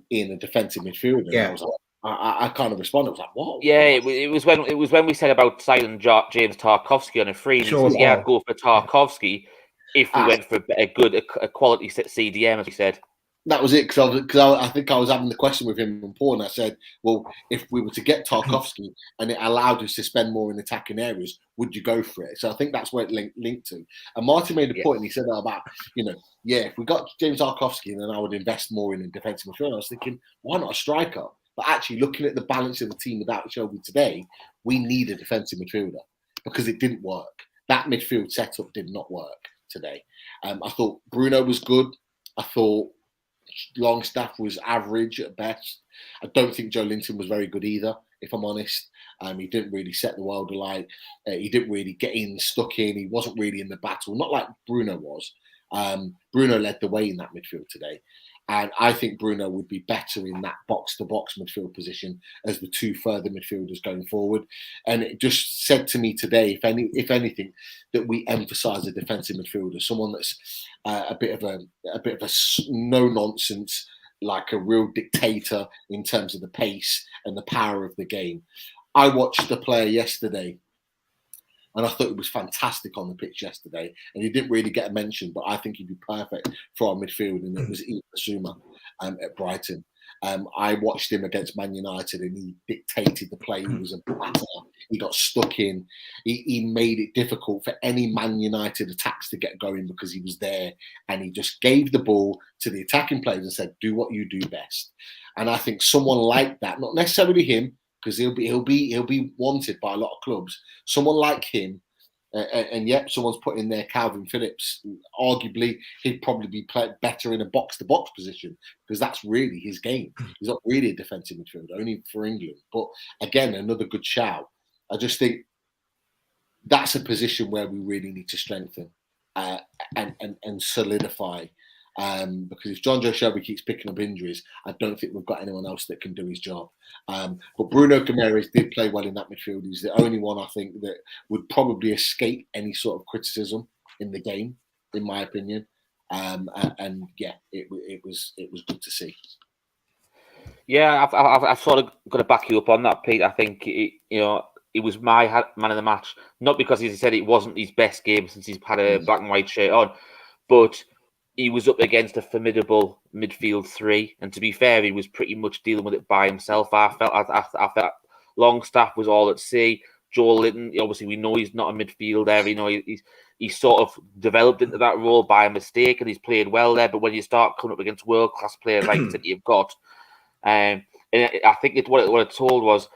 in a defensive midfielder. Yeah. I was like, I kind of responded. I was like, "What?" Yeah, it was when we said about signing James Tarkowski on a free. Sure. He said, yeah, I'd go for Tarkowski if we went for a quality CDM, as we said. That was it, because I think I was having the question with him and Paul, and I said, well, if we were to get Tarkowski and it allowed us to spend more in attacking areas, would you go for it? So I think that's where it linked to. And Martin made a point, and he said about, if we got James Tarkowski, then I would invest more in a defensive midfielder. I was thinking, why not a striker? But actually, looking at the balance of the team without Shelby today, we need a defensive midfielder, because it didn't work. That midfield setup did not work today. I thought Bruno was good. I thought Longstaff was average at best. I don't think Joe Linton was very good either, if I'm honest. He didn't really set the world alight. He didn't really get stuck in. He wasn't really in the battle, not like Bruno was. Bruno led the way in that midfield today. And I think Bruno would be better in that box-to-box midfield position as the two further midfielders going forward. And it just said to me today, if anything, that we emphasise a defensive midfielder, someone that's a bit of a no-nonsense, like a real dictator in terms of the pace and the power of the game. I watched the player yesterday, and I thought it was fantastic on the pitch yesterday. And he didn't really get a mention, but I think he'd be perfect for our midfield. And it was Ian Basuma at Brighton. I watched him against Man United, and he dictated the play. He was a batter. He got stuck in. He made it difficult for any Man United attacks to get going, because he was there, and he just gave the ball to the attacking players and said, "Do what you do best." And I think someone like that, not necessarily him, because he'll be wanted by a lot of clubs. Someone like him, and yet someone's put in there Calvin Phillips. Arguably, he'd probably be played better in a box-to-box position, because that's really his game. He's not really a defensive midfielder, only for England. But again, another good shout. I just think that's a position where we really need to strengthen and solidify. Because if John Joe Shelby keeps picking up injuries, I don't think we've got anyone else that can do his job. But Bruno Guimaraes did play well in that midfield. He's the only one, I think, that would probably escape any sort of criticism in the game, in my opinion. And yeah, it was good to see. Yeah, I've sort of got to back you up on that, Pete. I think it was my man of the match, not because, as he said, it wasn't his best game since he's had a black and white shirt on, but he was up against a formidable midfield three, and to be fair, he was pretty much dealing with it by himself. I felt Longstaff was all at sea. Joel Linton, obviously, we know he's not a midfielder. He's sort of developed into that role by mistake, and he's played well there. But when you start coming up against world class players like that you've got, and I think what it told was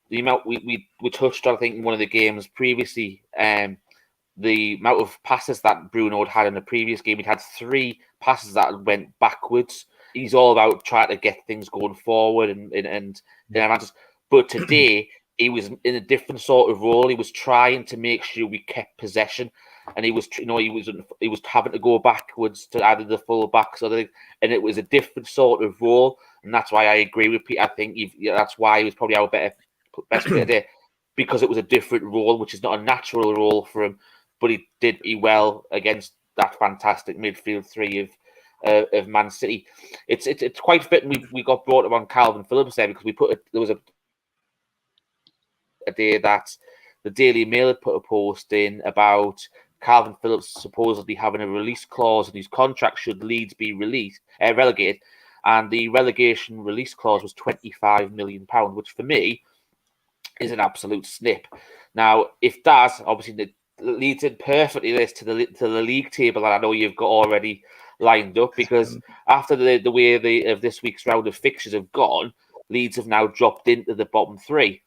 the amount we touched on, I think, in one of the games previously. The amount of passes that Bruno had in the previous game, he'd had 3 passes that went backwards. He's all about trying to get things going forward but today he was in a different sort of role. He was trying to make sure we kept possession, and he was having to go backwards to either the full backs and it was a different sort of role, and that's why I agree with Pete. I think that's why he was probably our best player today, because it was a different role, which is not a natural role for him. But he did well against that fantastic midfield three of Man City. It's quite fitting we got brought up on Calvin Phillips there, because there was a day that the Daily Mail had put a post in about Calvin Phillips supposedly having a release clause in his contract should Leeds be released, relegated. and the relegation release clause was £25 million, which for me is an absolute snip. Now, if that obviously leads in perfectly this to the league table that I know you've got already lined up, because after the way of this week's round of fixtures have gone, Leeds have now dropped into the bottom three.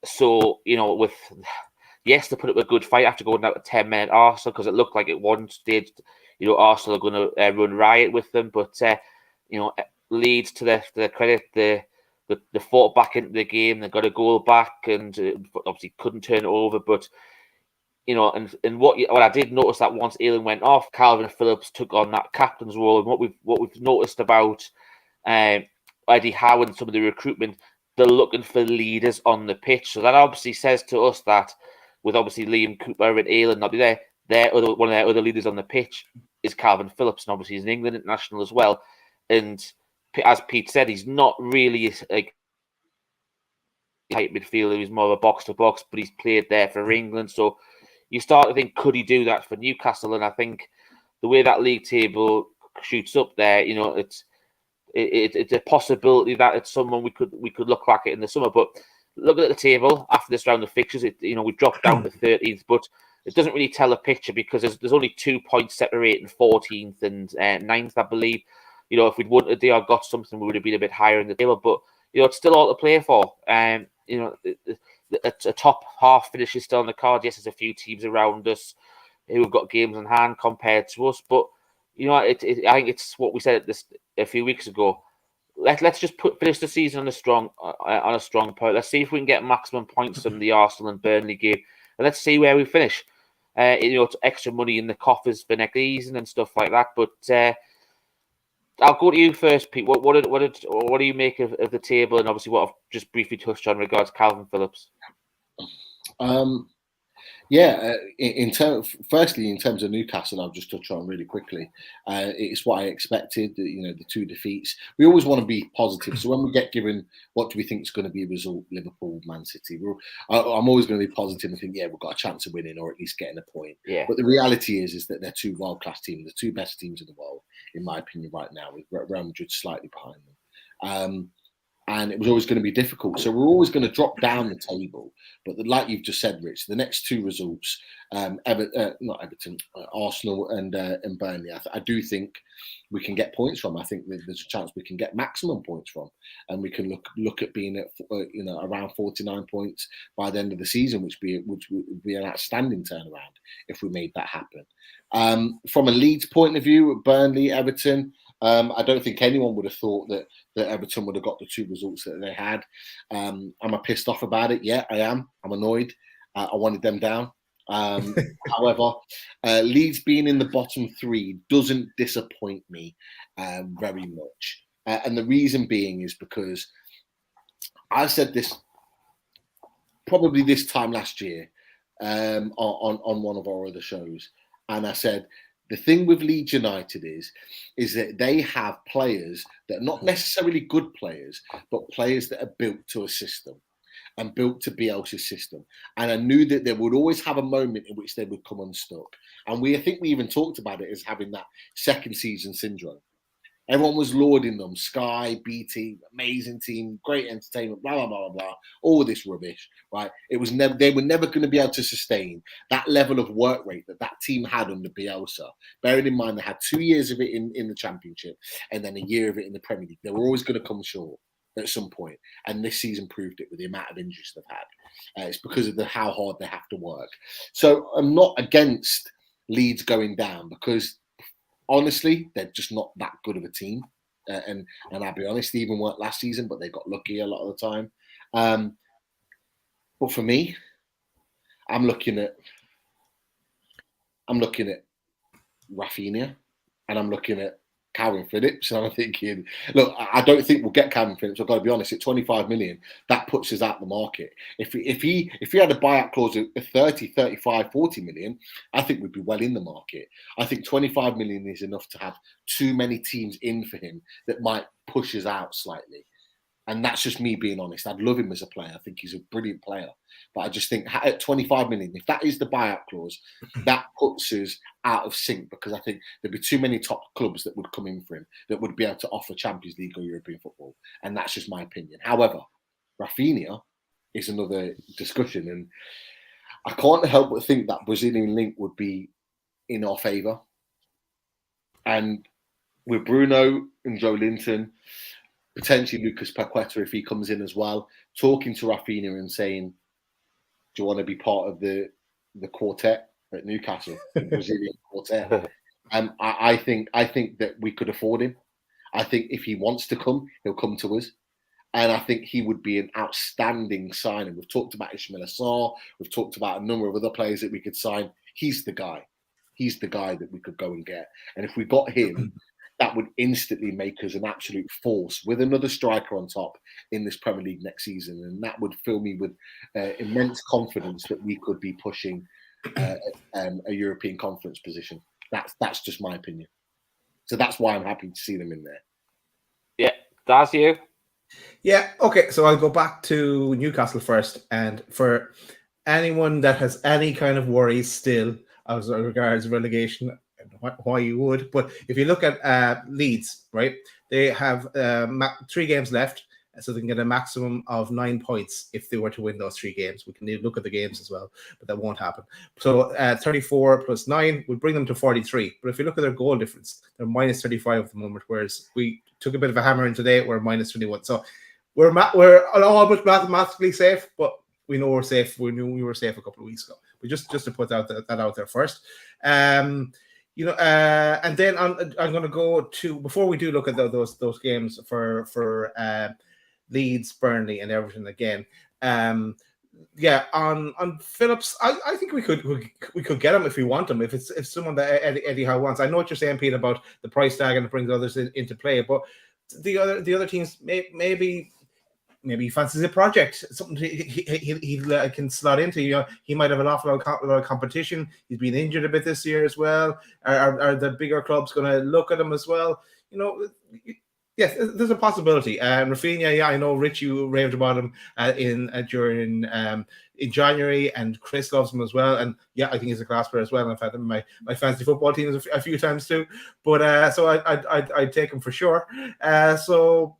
So, with yes, they put up a good fight after going out to 10-men at Arsenal, because it looked like at one stage, Arsenal are going to run riot with them. But, Leeds, to their credit, they fought back into the game. They got a goal back and obviously couldn't turn it over. But, and what I did notice that once Ayling went off, Calvin Phillips took on that captain's role. And what we've noticed about Eddie Howe and some of the recruitment, they're looking for leaders on the pitch. So that obviously says to us that with obviously Liam Cooper and Ayling not be there, one of their other leaders on the pitch is Calvin Phillips, and obviously he's an England international as well. And as Pete said, he's not really a type midfielder. He's more of a box-to-box, but he's played there for England. So you start to think, could he do that for Newcastle? And I think the way that league table shoots up there, it's a possibility that it's someone we could look back at in the summer. But looking at the table after this round of fixtures, we've dropped down to 13th, but it doesn't really tell a picture, because there's only 2 points separating 14th and 9th, I believe. If we'd wanted to got something, we would have been a bit higher in the table. But it's still all to play for. A top half finish is still on the card. Yes, there's a few teams around us who have got games in hand compared to us, but I think it's what we said a few weeks ago. Let's just finish the season on a strong point. Let's see if we can get maximum points from the Arsenal and Burnley game, and let's see where we finish. It's extra money in the coffers for next season and stuff like that. But I'll go to you first, Pete. What do you make of the table, and obviously what I've just briefly touched on regards Calvin Phillips? Firstly, in terms of Newcastle, I'll just touch on really quickly. It's what I expected. The 2 defeats. We always want to be positive. So when we get given what do we think is going to be a result, Liverpool, Man City, I'm always going to be positive and think, we've got a chance of winning or at least getting a point. Yeah. But the reality is that they're 2 world-class teams, the 2 best teams in the world, in my opinion, right now, with Real Madrid slightly behind them. And it was always going to be difficult. So we're always going to drop down the table. But like you've just said, Rich, the next 2 results, Arsenal and Burnley, I do think we can get points from. I think there's a chance we can get maximum points from. And we can look at being at around 49 points by the end of the season, which would be an outstanding turnaround if we made that happen. From a Leeds point of view, Burnley, Everton, I don't think anyone would have thought that Everton would have got the 2 results that they had. Am I pissed off about it? Yeah, I am. I'm annoyed. I wanted them down. However, Leeds being in the bottom 3 doesn't disappoint me very much. And the reason being is because I said this probably this time last year on one of our other shows. And I said, the thing with Leeds United is that they have players that are not necessarily good players, but players that are built to a system and built to Bielsa's system. And I knew that they would always have a moment in which they would come unstuck. And I think we even talked about it as having that second season syndrome. Everyone was lauding them. Sky, BT, amazing team, great entertainment, blah, blah, blah, blah, all this rubbish, right? It was they were never going to be able to sustain that level of work rate that team had under Bielsa. Bearing in mind they had 2 years of it in the Championship and then a year of it in the Premier League. They were always going to come short at some point. And this season proved it with the amount of injuries they've had. It's because of how hard they have to work. So I'm not against Leeds going down because honestly, they're just not that good of a team. And I'll be honest, they even weren't last season, but they got lucky a lot of the time. But for me, I'm looking at Rafinha and I'm looking at Calvin Phillips, and I'm thinking, look, I don't think we'll get Calvin Phillips. I've got to be honest. At 25 million, that puts us out the market. If he had a buyout clause of 30, 35, 40 million, I think we'd be well in the market. I think 25 million is enough to have too many teams in for him that might push us out slightly. And that's just me being honest. I'd love him as a player. I think he's a brilliant player. But I just think at 25 million, if that is the buyout clause, that puts us out of sync, because I think there'd be too many top clubs that would come in for him that would be able to offer Champions League or European football. And that's just my opinion. However, Rafinha is another discussion. And I can't help but think that Brazilian link would be in our favour. And with Bruno and Joe Linton, potentially Lucas Paqueta if he comes in as well, talking to Rafinha and saying, do you want to be part of the quartet at Newcastle, the Brazilian quartet? I think that we could afford him. I think if he wants to come, he'll come to us. And I think he would be an outstanding signing. We've talked about Ismail Assar. We've talked about a number of other players that we could sign. He's the guy. He's the guy that we could go and get. And if we got him, that would instantly make us an absolute force with another striker on top in this Premier League next season. And that would fill me with immense confidence that we could be pushing a European Conference position. That's just my opinion. So that's why I'm happy to see them in there. Yeah, that's you. Yeah, okay. So I'll go back to Newcastle first. And for anyone that has any kind of worries still as regards relegation, why you would, but if you look at Leeds, right, they have 3 games left, so they can get a maximum of 9 points if they were to win those 3 games. We can look at the games as well, but that won't happen. So 34 plus 9 would bring them to 43. But if you look at their goal difference, they're minus 35 at the moment, whereas we took a bit of a hammer in today. We're minus 21. So we're all but mathematically safe, but we know we're safe. We knew we were safe a couple of weeks ago. But just to put that out there first. And then I'm going to go to, before we do look at those games for Leeds, Burnley, and Everton again. On Phillips, I think we could get him if we want him. If someone that Eddie Howe wants. I know what you're saying, Pete, about the price tag and it brings others into play, but the other teams maybe he fancies a project, something he can slot into. He might have an awful lot of competition. He's been injured a bit this year as well. Are the bigger clubs going to look at him as well? Yes, there's a possibility. Rafinha, I know Rich, you raved about him in January, and Chris loves him as well. And I think he's a class player as well. I've had him in my fantasy football teams a few times too. But so I'd take him for sure. So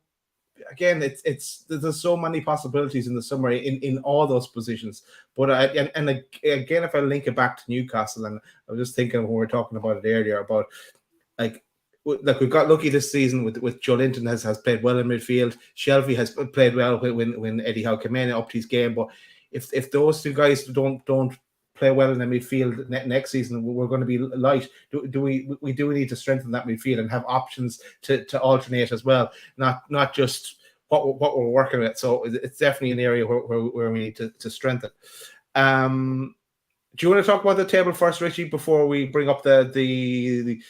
again, there's so many possibilities in the summer in all those positions. But again, if I link it back to Newcastle, and I was just thinking when we were talking about it earlier about we've got lucky this season with Joe Linton has played well in midfield. Shelvey has played well when Eddie Howe came in, upped his game. But if those two guys don't play well in the midfield next season, we're going to be light. We do need to strengthen that midfield and have options to alternate as well, not just what we're working with. So it's definitely an area where we need to strengthen. Do you want to talk about the table first, Richie, before we bring up the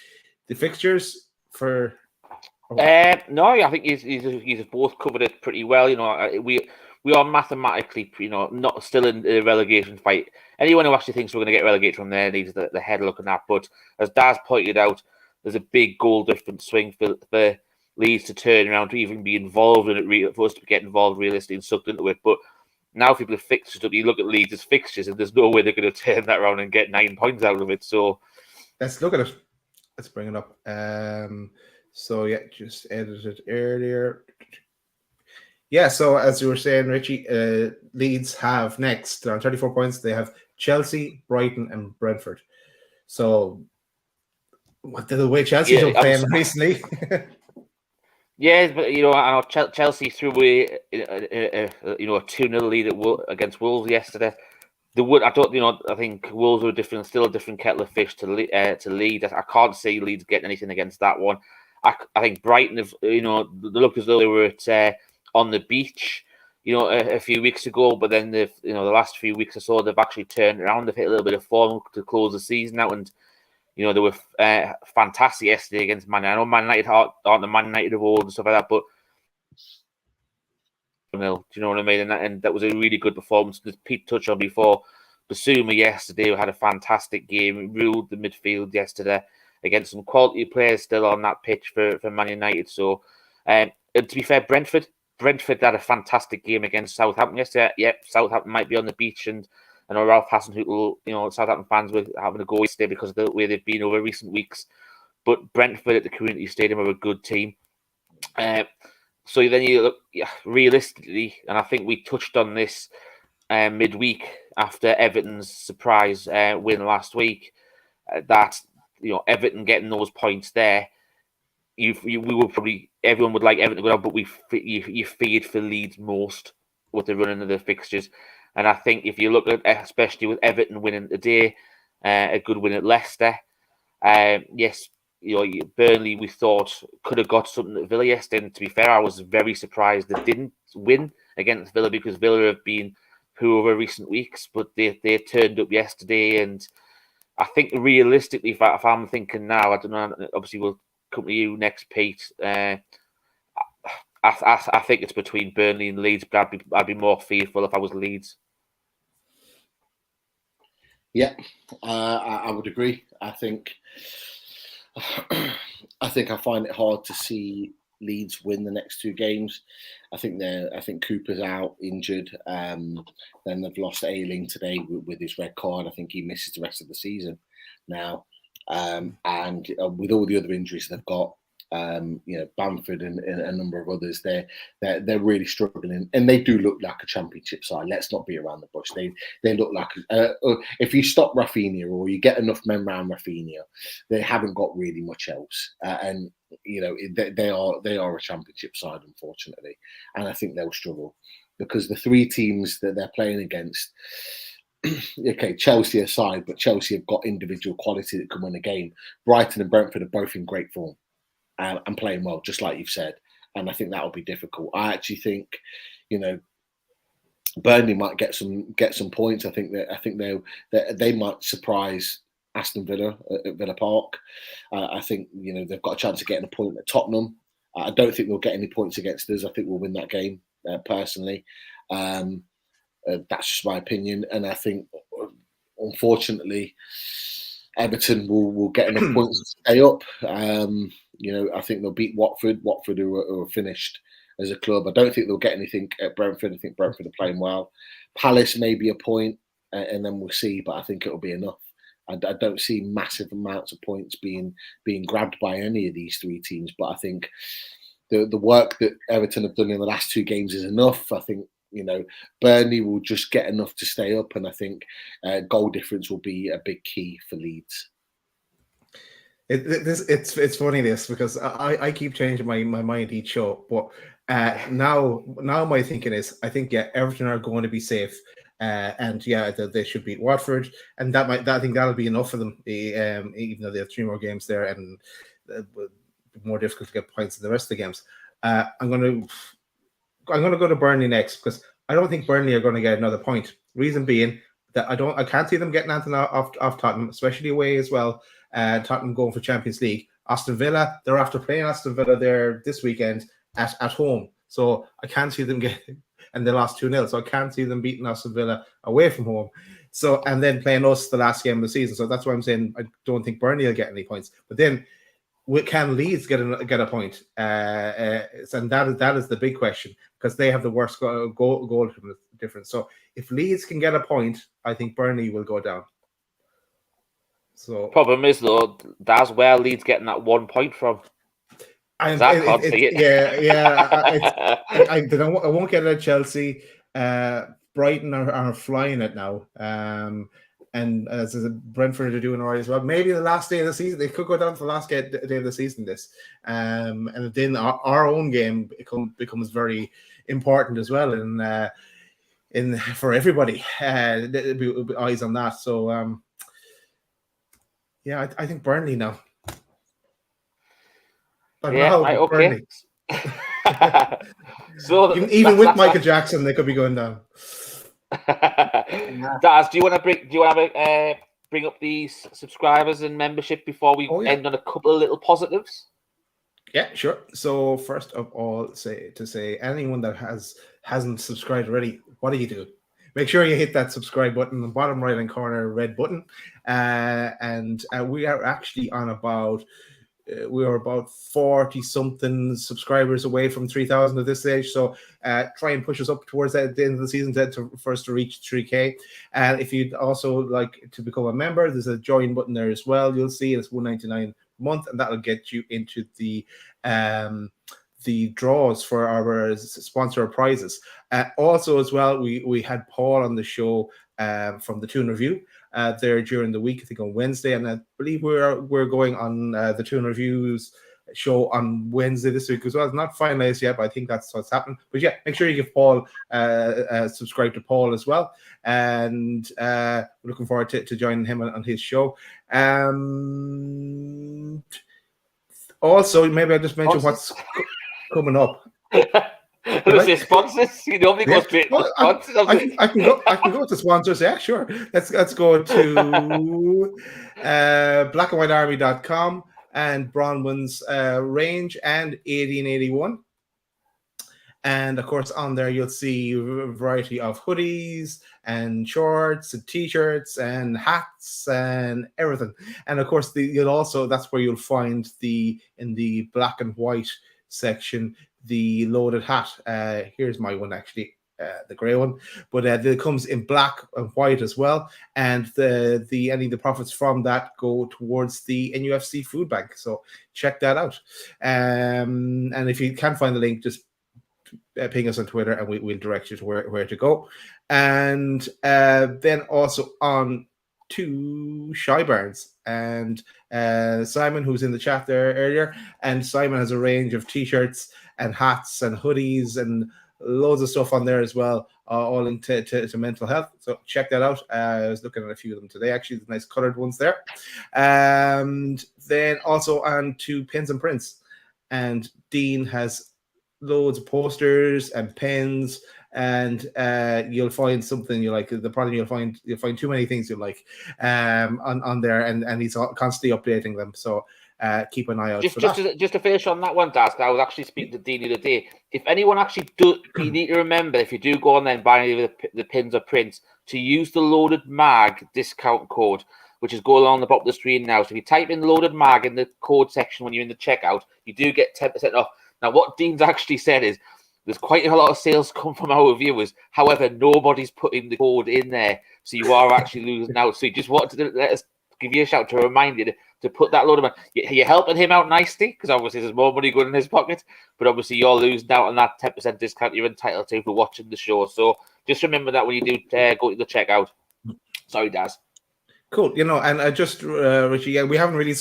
fixtures for? No, I think he's both covered it pretty well. We are mathematically, not still in the relegation fight. Anyone who actually thinks we're going to get relegated from there needs the head looking at. But as Daz pointed out, there's a big goal difference swing for Leeds to turn around, to even be involved in it, for us to get involved realistically and sucked into it. But now people have fixtures up. You look at Leeds' fixtures, and there's no way they're going to turn that around and get 9 points out of it. So let's look at it. Let's bring it up. Just edited earlier. So as you were saying, Richie, Leeds have next on 34 points. They have Chelsea, Brighton, and Brentford. So, what the way Chelsea are playing recently? Yeah, but I know Chelsea threw away a 2-0 lead against Wolves yesterday. I think Wolves are still a different kettle of fish to Leeds. I can't see Leeds getting anything against that one. I think Brighton have, they looked as though they were on the beach, a few weeks ago, but then the last few weeks or so they've actually turned around. They've hit a little bit of form to close the season out, and they were fantastic yesterday against Man United. I know Man United aren't the Man United of old and stuff like that, but do you know what I mean? And that was a really good performance. As Pete touched on before, Basuma yesterday had a fantastic game, ruled the midfield yesterday against some quality players still on that pitch for Man United. So, to be fair, Brentford, Brentford had a fantastic game against Southampton yesterday. Yep, Southampton might be on the beach, and I know Ralph Hasenhüttl, Southampton fans were having a go yesterday because of the way they've been over recent weeks. But Brentford at the Community Stadium are a good team. So then you look realistically, and I think we touched on this midweek after Everton's surprise win last week, that Everton getting those points there. Everyone would like Everton to go down, but you feared for Leeds most with the running of the fixtures. And I think if you look at, especially with Everton winning today, a good win at Leicester, yes, Burnley we thought could have got something at Villa yesterday. And to be fair, I was very surprised they didn't win against Villa, because Villa have been poor over recent weeks, but they turned up yesterday. And I think realistically, if I'm thinking now, I don't know. Obviously, we'll come to you next, Pete. I think it's between Burnley and Leeds, but I'd be more fearful if I was Leeds. Yeah, I would agree. I think I find it hard to see Leeds win the next two games. I think Cooper's out injured. Then they've lost Ayling today with his red card. I think he misses the rest of the season now. And with all the other injuries they've got, Bamford and a number of others, they're really struggling, and they do look like a championship side. Let's not be around the bush. They look like if you stop Rafinha or you get enough men around Rafinha, they haven't got really much else, and they are a championship side, unfortunately, and I think they'll struggle because the three teams that they're playing against. Okay, Chelsea aside, but Chelsea have got individual quality that can win a game. Brighton and Brentford are both in great form. And playing well, just like you've said, and I think that will be difficult. I actually think, Burnley might get some points. I think they might surprise Aston Villa at Villa Park. I think they've got a chance of getting a point at Tottenham. I don't think they'll get any points against us. I think we'll win that game personally. That's just my opinion, and I think unfortunately Everton will get enough points to stay up. I think they'll beat Watford. Watford who are finished as a club. I don't think they'll get anything at Brentford. I think Brentford are playing well. Palace maybe a point, and then we'll see. But I think it'll be enough. I don't see massive amounts of points being grabbed by any of these three teams. But I think the work that Everton have done in the last two games is enough. I think Burnley will just get enough to stay up, and I think goal difference will be a big key for Leeds. It's funny because I keep changing my mind each show, but now my thinking is I think Everton are going to be safe, and they should beat Watford, and I think that'll be enough for them, even though they have three more games there and more difficult to get points in the rest of the games. I'm going to go to Burnley next because I don't think Burnley are going to get another point. Reason being that I can't see them getting anything off Tottenham, especially away as well. Tottenham going for Champions League. Aston Villa, they're after playing Aston Villa there this weekend at home. So I can't see them getting, and they lost 2-0. So I can't see them beating Aston Villa away from home. So, and then playing us the last game of the season. So that's why I'm saying I don't think Burnley will get any points. But then can Leeds get a point? And that is the big question because they have the worst goal difference. So if Leeds can get a point, I think Burnley will go down. So problem is though, that's where Leeds getting that 1 point from. I won't get it at Chelsea. Brighton are flying it now. And as Brentford are doing all right as well. Maybe the last day of the season, they could go down to the last day of the season. And then our own game becomes very important as well. And for everybody, eyes on that. So I think Burnley now. Okay. So even with Michael Jackson, they could be going down. Daz, do you want to bring up the subscribers and membership before we end on a couple of little positives? Yeah, sure. So first of all, say anyone that hasn't subscribed already, what do you do? Make sure you hit that subscribe button in the bottom right hand corner, red button. And we are actually on about we are about 40 something subscribers away from 3,000 at this stage. So try and push us up towards the end of the season for us to reach 3K. And if you'd also like to become a member, there's a join button there as well. You'll see it's $1.99 a month, and that'll get you into the draws for our sponsor prizes. Also, as well, we had Paul on the show from the Toon Review there during the week, I think on Wednesday, and I believe we're going on the Toon Reviews show on Wednesday this week as well. It's not finalized yet, but I think that's what's happened. But yeah, make sure you give Paul subscribe to Paul as well, and we're looking forward to joining him on his show. Also, maybe I'll just mention what's coming up. Say sponsors. You normally go straight to sponsors. I can go to sponsors. Yeah, sure. Let's go to blackandwhitearmy.com and Bronwyn's range and 1881. And of course, on there you'll see a variety of hoodies and shorts and t-shirts and hats and everything. And of course, that's where you'll find in the black and white section the loaded hat. Here's my one, actually, the grey one, but it comes in black and white as well. And any of the profits from that go towards the NUFC food bank. So check that out. And if you can't find the link, just ping us on Twitter and we'll direct you to where to go. And then also on to Shy Barnes and Simon, who's in the chat there earlier. And Simon has a range of t-shirts and hats and hoodies and loads of stuff on there as well, all into to mental health. So check that out. I was looking at a few of them today, actually, the nice colored ones there. And then also on to Pins and Prints. And Dean has loads of posters and pens, and you'll find something you like. The problem you'll find too many things you like on there, and he's constantly updating them. So keep an eye out for that. Just to finish on that one, Daz, I was actually speaking to Dean the other day. If anyone actually you need to remember, if you do go on there and buy any of the pins or prints, to use the Loaded Mag discount code, which is going along the bottom of the screen now. So if you type in Loaded Mag in the code section when you're in the checkout, you do get 10% off. Now, what Dean's actually said is there's quite a lot of sales come from our viewers. However, nobody's putting the code in there, so you are actually losing out. So you just wanted to let us give you a shout to remind you to put that load of money. You're helping him out nicely, because obviously there's more money going in his pocket, but obviously you're losing out on that 10% discount you're entitled to for watching the show. So just remember that when you do go to the checkout. Sorry, Daz. Cool. And just Richie, we haven't really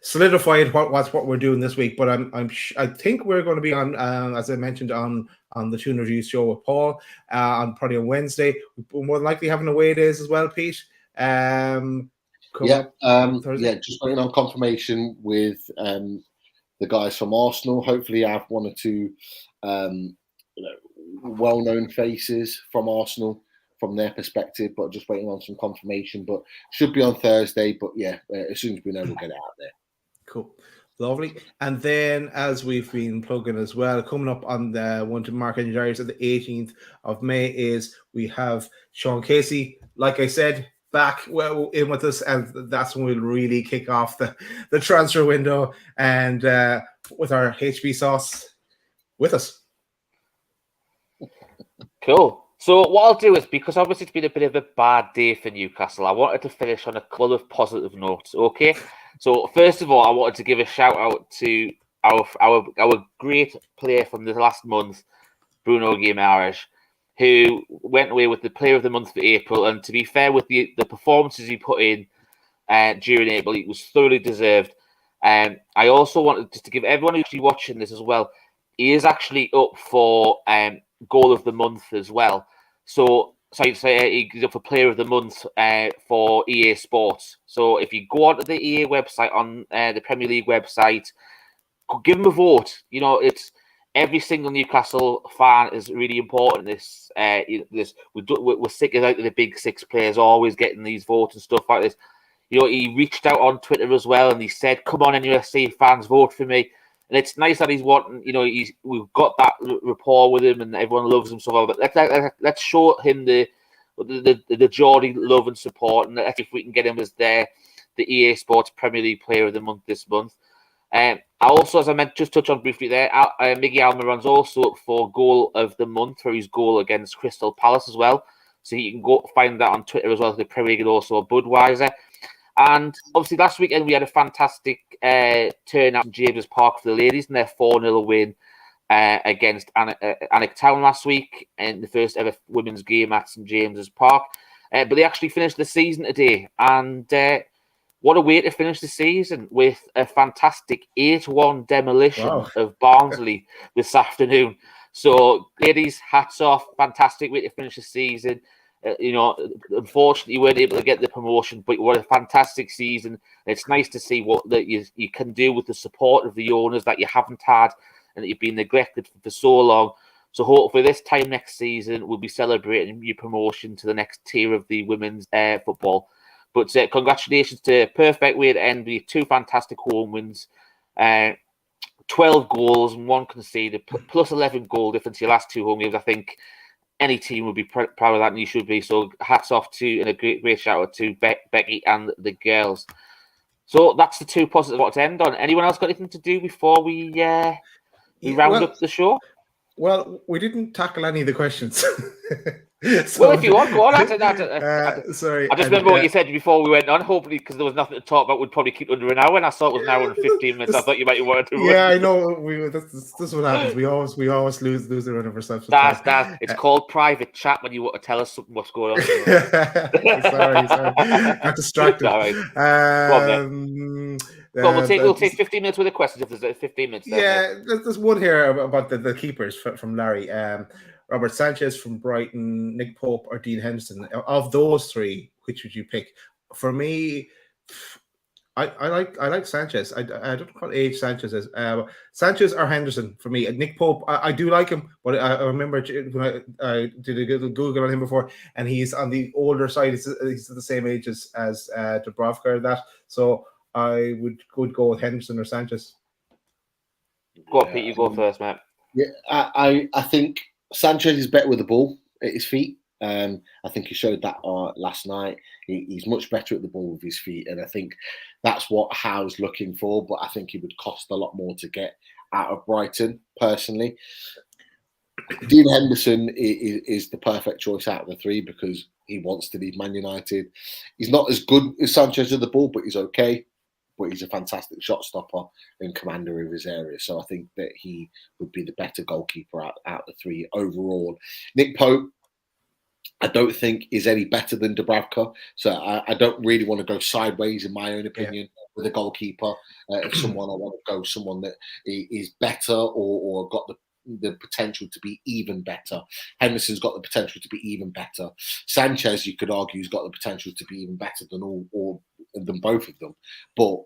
solidified what we're doing this week, but I think we're going to be on, as I mentioned, on the Toon Review show with Paul on probably on Wednesday. We're more than likely having away days as well, Pete. Just waiting on confirmation with the guys from Arsenal. Hopefully, I have one or two well-known faces from Arsenal from their perspective, but just waiting on some confirmation. But should be on Thursday. But yeah, as soon as we know, we'll get it out there. Cool. Lovely. And then, as we've been plugging as well, coming up on the one to mark in your diaries on the 18th of May is we have Sean Casey, like I said, back in with us, and that's when we'll really kick off the transfer window, and with our HB sauce with us. Cool. So what I'll do is, because obviously it's been a bit of a bad day for Newcastle, I wanted to finish on a couple of positive notes. Okay. So first of all, I wanted to give a shout out to our great player from the last month, Bruno Guimaraes, who went away with the Player of the Month for April. And to be fair, with the performances he put in during April, it was thoroughly deserved. And I also wanted just to give everyone who's watching this as well, he is actually up for Goal of the Month as well. So he's up for Player of the Month for EA Sports. So if you go onto the EA website, on the Premier League website, give him a vote. It's every single Newcastle fan is really important. We're sick of the big six players always getting these votes and stuff like this. He reached out on Twitter as well, and he said, "Come on, NUFC fans, vote for me." And it's nice that he's wanting, we've got that rapport with him, and everyone loves him so well. But let's show him the Geordie love and support, and if we can get him as their the EA Sports Premier League Player of the Month this month. I also, as I meant, just touch on briefly there, Miguel Almiron's also up for Goal of the Month for his goal against Crystal Palace as well. So you can go find that on Twitter as well, the Premier League and also Budweiser. And obviously last weekend we had a fantastic turnout in James's Park for the ladies in their 4-0 win against Alnwick Town last week in the first ever women's game at St James's Park. But they actually finished the season today, and what a way to finish the season with a fantastic 8-1 demolition of Barnsley this afternoon. So, ladies, hats off. Fantastic way to finish the season. Unfortunately, you weren't able to get the promotion, but what a fantastic season. It's nice to see what that you can do with the support of the owners that you haven't had and that you've been neglected for so long. So hopefully this time next season, we'll be celebrating your promotion to the next tier of the women's football. But congratulations to perfect way to end with 2 fantastic home wins, 12 goals and 1 conceded, plus 11 goal difference your last 2 home games. I think any team would be proud of that, and you should be. So hats off to, and a great shout out to Becky and the girls. So that's the 2 positives I want to end on. Anyone else got anything to do before we round up the show? Well, we didn't tackle any of the questions. So, well, if you want, go on. Sorry. I just remember what you said before we went on. Hopefully, because there was nothing to talk about, we'd probably keep under an hour. And I thought it was an hour and 15 minutes. I thought you might want to. Yeah, I know. This is what happens. We always lose the run of ourselves. It's called private chat when you want to tell us something what's going on. sorry. Got distracted. We'll take 15 minutes with the questions if there's 15 minutes. There's one here about the keepers from Larry. Robert Sanchez from Brighton, Nick Pope, or Dean Henderson. Of those 3, which would you pick? For me, I like Sanchez. I don't know what age Sanchez is. Sanchez or Henderson for me. Nick Pope, I do like him, but I remember when I did a little Google on him before, and he's on the older side. He's the same age as Dubravka or that. So I would go with Henderson or Sanchez. Go on, Pete. You go first, mate. Yeah, I think Sanchez is better with the ball at his feet. I think he showed that last night. He's much better at the ball with his feet, and I think that's what Howe's looking for. But I think he would cost a lot more to get out of Brighton, personally. Dean Henderson is the perfect choice out of the 3 because he wants to leave Man United. He's not as good as Sanchez at the ball, but he's okay. But he's a fantastic shot stopper and commander of his area. So I think that he would be the better goalkeeper out of the 3 overall. Nick Pope, I don't think is any better than Dubravka. So I don't really want to go sideways, in my own opinion, with a goalkeeper. If someone, I want to go someone that is better or got the potential to be even better. Henderson's got the potential to be even better. Sanchez, you could argue, has got the potential to be even better than than both of them. But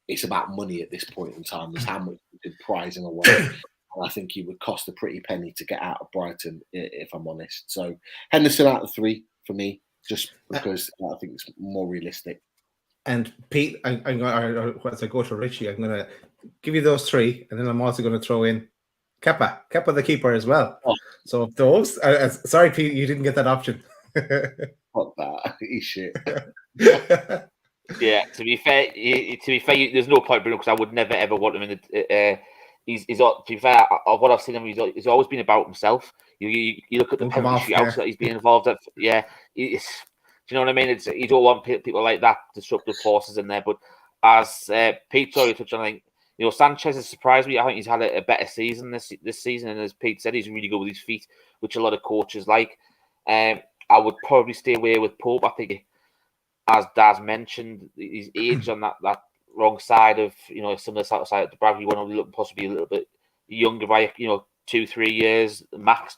it's about money at this point in time. There's how much you could prize him away. And I think he would cost a pretty penny to get out of Brighton, if I'm honest. So Henderson out of 3 for me, just because I think it's more realistic. And Pete, as I go to Richie, I'm going to give you those 3, and then I'm also going to throw in Kepa the keeper as well. Oh. So those, sorry Pete, you didn't get that option. Fuck that, he's shit. Yeah, to be fair, there's no point because I would never ever want him in the. He's to be fair, of what I've seen him, he's always been about himself. You look at the penalty shootouts that he's been involved in. Yeah, do you know what I mean? You don't want people like that disruptive forces in there. But as Pete already touched on, I think Sanchez has surprised me. I think he's had a better season this season, and as Pete said, he's really good with his feet, which a lot of coaches like. I would probably stay away with Pope. I think, as Daz mentioned, his age on that wrong side of similar side of the Bradley one, only looking possibly a little bit younger by 2-3 years max,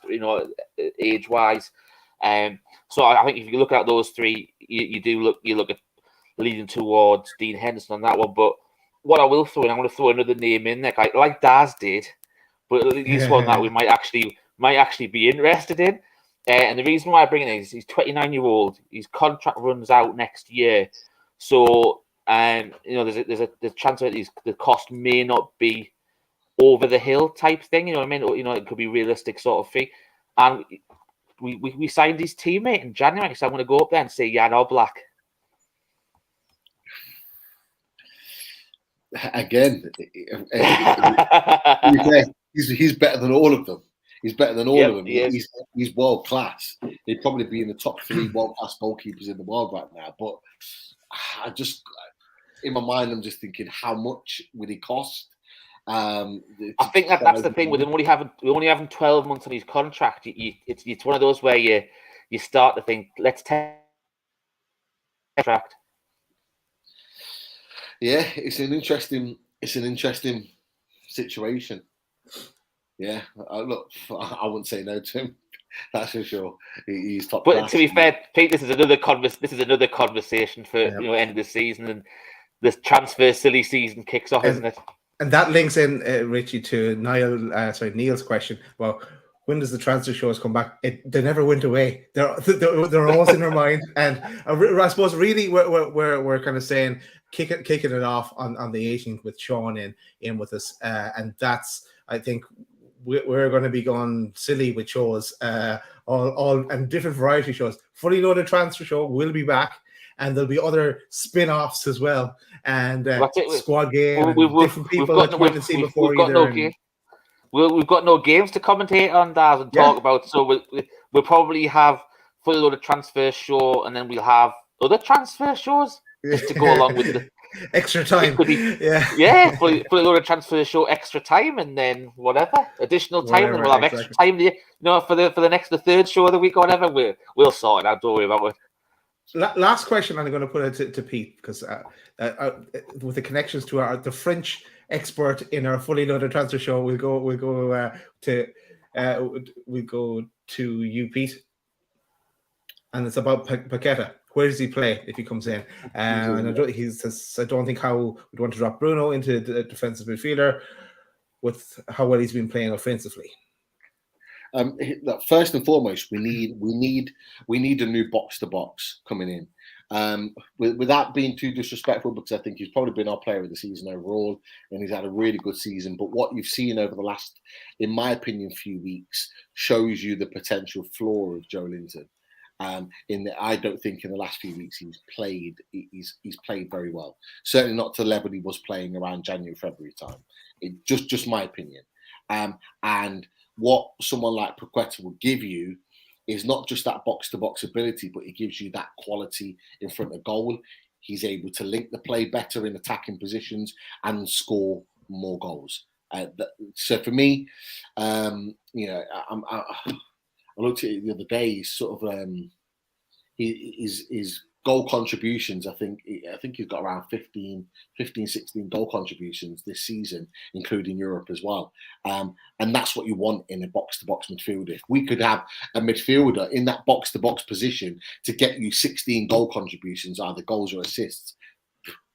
age wise. So I think if you look at those 3, you look at leading towards Dean Henderson on that one. But what I will throw in, I'm going to throw another name in there, like Daz did, but this one that we might actually be interested in. And the reason why I bring it in is he's 29-year-old. His contract runs out next year, so there's a chance that the cost may not be over the hill type thing. You know what I mean? It could be realistic sort of fee. And we signed his teammate in January, so I'm going to go up there and say Jan Oblak. again, he's better than all of them. He's better than all of them. He's world class. He'd probably be in the top 3 world class goalkeepers in the world right now. But I just, in my mind, I'm just thinking, how much would he cost? I think that's the thing with him. Only having 12 months on his contract. It's one of those where you start to think, let's take contract. Yeah, it's an interesting situation. Yeah, look, I wouldn't say no to him. That's for sure. He's top class. But to be fair, Pete, this is another conversation for end of the season, and the transfer silly season kicks off, isn't it? And that links in, Richie, to Neil's question. Well, when does the transfer shows come back? They never went away. They're always in our mind. And I suppose really we're kind of saying kicking it off on the 18th with Sean in with us, and that's, I think, we're going to be going silly with shows, all and different variety shows. Fully Loaded Transfer Show will be back, and there'll be other spin-offs as well, and Squad Game, and different people that you want to see before either. We've got no games to commentate on, Daz, and talk about. So we'll probably have Fully Loaded Transfer Show, and then we'll have other transfer shows just to go along with the extra time. Fully Loaded Transfer Show, extra time, and then whatever additional time. Then we'll have extra time, for the third show of the week or whatever. We'll sort it out. Don't worry about it. Last question, I'm going to put it to Pete, because with the connections to the French expert in our Fully Loaded Transfer Show, we'll go to you, Pete, and it's about Paqueta. Where does he play if he comes in? And I don't think how we'd want to drop Bruno into the defensive midfielder with how well he's been playing offensively. First and foremost, we need a new box to box coming in. Without being too disrespectful, because I think he's probably been our player of the season overall, and he's had a really good season. But what you've seen over the last, in my opinion, few weeks shows you the potential flaw of Joe Linton. I don't think in the last few weeks he's played very well. Certainly not to the level he was playing around January, February time. Just my opinion. And what someone like Paqueta will give you is not just that box-to-box ability, but it gives you that quality in front of goal. He's able to link the play better in attacking positions and score more goals. So for me, I looked at it the other day. He's sort of his goal contributions. I think he's got around 15, 16 goal contributions this season, including Europe as well. And that's what you want in a box-to-box midfielder. If we could have a midfielder in that box-to-box position to get you 16 goal contributions, either goals or assists,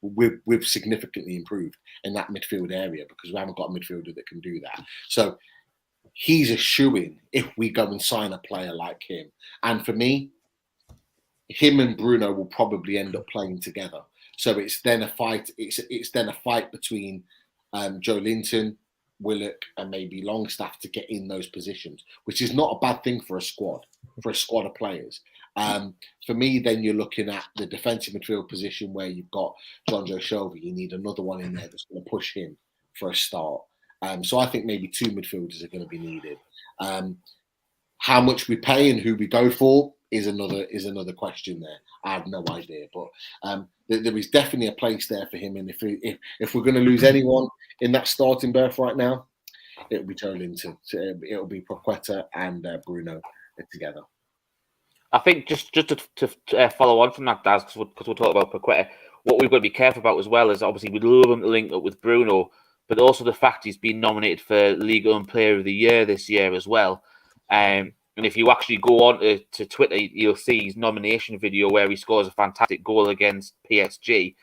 we've significantly improved in that midfield area, because we haven't got a midfielder that can do that. So he's a shoo-in if we go and sign a player like him. And for me, him and Bruno will probably end up playing together. So it's then a fight. It's then a fight between Joe Linton, Willock, and maybe Longstaff to get in those positions, which is not a bad thing for a squad of players. For me, then you're looking at the defensive midfield position where you've got John Joe Shelby. You need another one in there that's going to push him for a start. So I think maybe 2 midfielders are going to be needed. How much we pay and who we go for is another question there. I have no idea, but there is definitely a place there for him. And if we're going to lose anyone in that starting berth right now, it'll be Joe Linton. So it'll be Paqueta and Bruno together. I think just to follow on from that, Daz, because we'll talk about Paqueta, what we've got to be careful about as well is obviously we'd love him to link up with Bruno, but also the fact he's been nominated for League One Player of the Year this year as well. And if you actually go on to Twitter, you'll see his nomination video where he scores a fantastic goal against PSG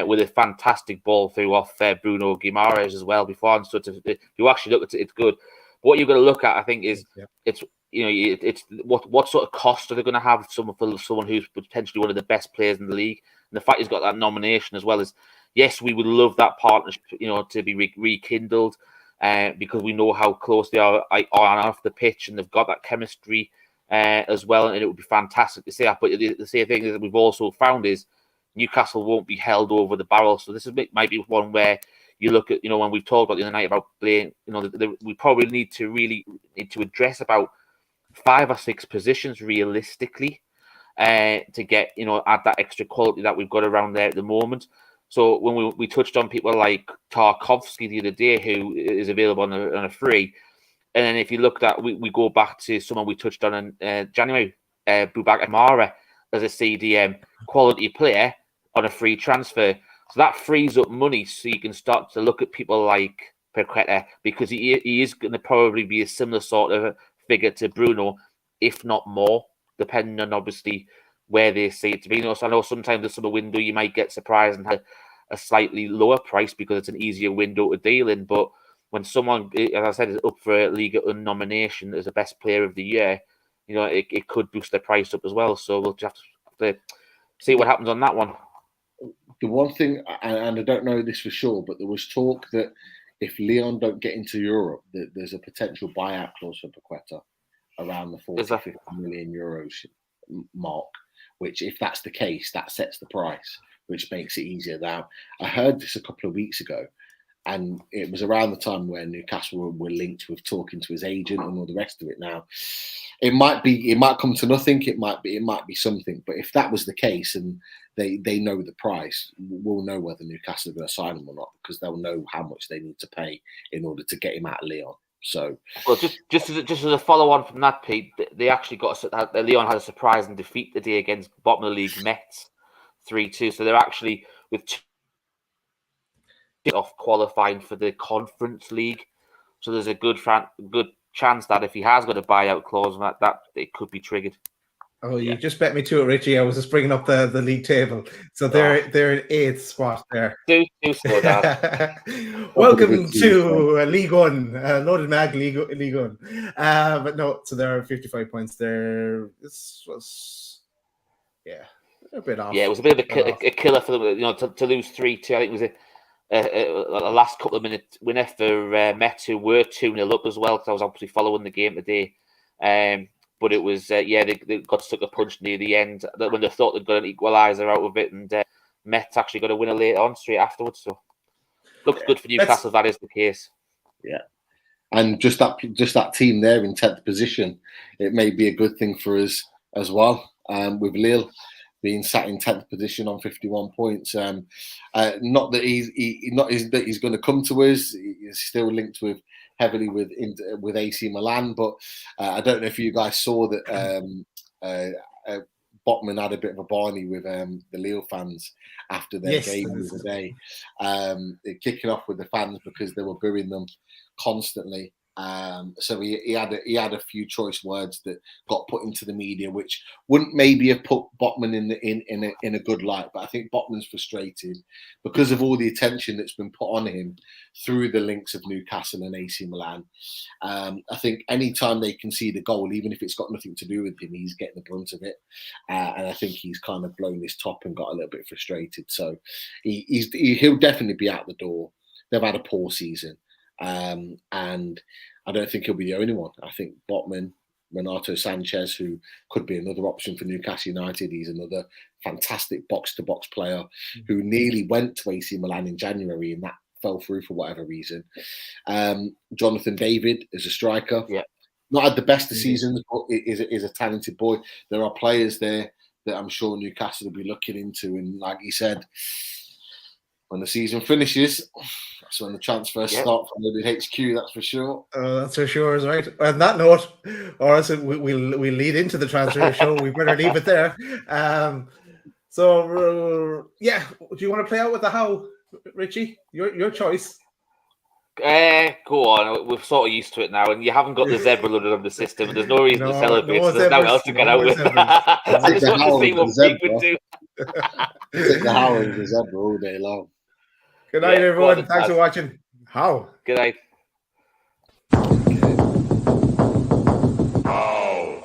with a fantastic ball through off Bruno Guimaraes as well before. And so if you actually look at it, it's good. But what you've got to look at, I think, is it's what sort of cost are they going to have for someone who's potentially one of the best players in the league. And the fact he's got that nomination as well is, yes, we would love that partnership, to be rekindled. Because we know how close they are on and off the pitch, and they've got that chemistry as well, and it would be fantastic to see that. But the same thing that we've also found is Newcastle won't be held over the barrel. So this might be one where you look at, when we've talked about the other night about playing, we probably need to address about 5 or 6 positions realistically to get, add that extra quality that we've got around there at the moment. So when we touched on people like Tarkovsky the other day, who is available on a free, and then if you looked at, we go back to someone we touched on in January, Boubacar Kamara as a CDM quality player on a free transfer. So that frees up money, so you can start to look at people like Paqueta, because he is going to probably be a similar sort of figure to Bruno, if not more, depending on obviously where they see it to be. So I know sometimes the summer window you might get surprised and have a slightly lower price because it's an easier window to deal in. But when someone, as I said, is up for a Liga Un nomination as the best player of the year, it could boost their price up as well. So we'll just have to see what happens on that one. The one thing, and I don't know this for sure, but there was talk that if Lyon don't get into Europe, that there's a potential buyout clause for Paqueta around the 40-50 million euros mark, which, if that's the case, that sets the price, which makes it easier. Now, I heard this a couple of weeks ago, and it was around the time where Newcastle were linked with talking to his agent and all the rest of it. Now, it might come to nothing. It might be something. But if that was the case, and they know the price, we'll know whether Newcastle are going to sign him or not, because they'll know how much they need to pay in order to get him out of Lyon. So, well, just as a follow on from that, Pete, they actually Lyon had a surprising defeat today against bottom of the league Metz, 3-2. So they're actually with off qualifying for the Conference League. So there's a good chance that if he has got a buyout clause, that it could be triggered. Oh, you just bet me to it, Richie. I was just bringing up the league table. So they're in 8th spot there. Do slow down. Welcome to League One, Loaded Mag League One. But no, so there are 55 points there. This was, a bit off. Yeah, it was a bit of a killer for them. To lose 3-2. I think it was a last couple of minute winner for Met, who were 2-0 up as well, because I was obviously following the game today. But it was, they got stuck a punch near the end when they thought they'd got an equaliser out of it, and Met actually got a winner later on, straight afterwards. So looks good for Newcastle if that is the case. Yeah, and just that team there in 10th position, it may be a good thing for us as well. With Lille being sat in 10th position on 51 points, not that he's going to come to us. He's still linked heavily with AC Milan, but I don't know if you guys saw that Botman had a bit of a barney with the Lille fans after their game the other day, kicking off with the fans because they were booing them constantly. So he had a few choice words that got put into the media, which wouldn't maybe have put Botman in a good light. But I think Botman's frustrated because of all the attention that's been put on him through the links of Newcastle and AC Milan. I think any time they concede a goal, even if it's got nothing to do with him, he's getting the brunt of it. And I think he's kind of blown his top and got a little bit frustrated. So he'll definitely be out the door. They've had a poor season. And I don't think he'll be the only one. I think Botman, Renato Sanchez, who could be another option for Newcastle United. He's another fantastic box-to-box player who nearly went to AC Milan in January, and that fell through for whatever reason. Jonathan David is a striker. Yeah. Not had the best of seasons, but is a talented boy. There are players there that I'm sure Newcastle will be looking into. And like you said, when the season finishes, that's when the transfers start from the HQ, that's for sure. That's for sure, is right. On that note, or else we'll lead into the transfer show. We better leave it there. Do you want to play out with the how, Richie? Your choice. Go on. We're sort of used to it now, and you haven't got the zebra loaded on the system, and there's no reason to celebrate. So there's nothing else to get out with. I just want to see what Pete would do. Take the how and the zebra all day long. Good night, everyone. Thanks for watching. How? Good night. How?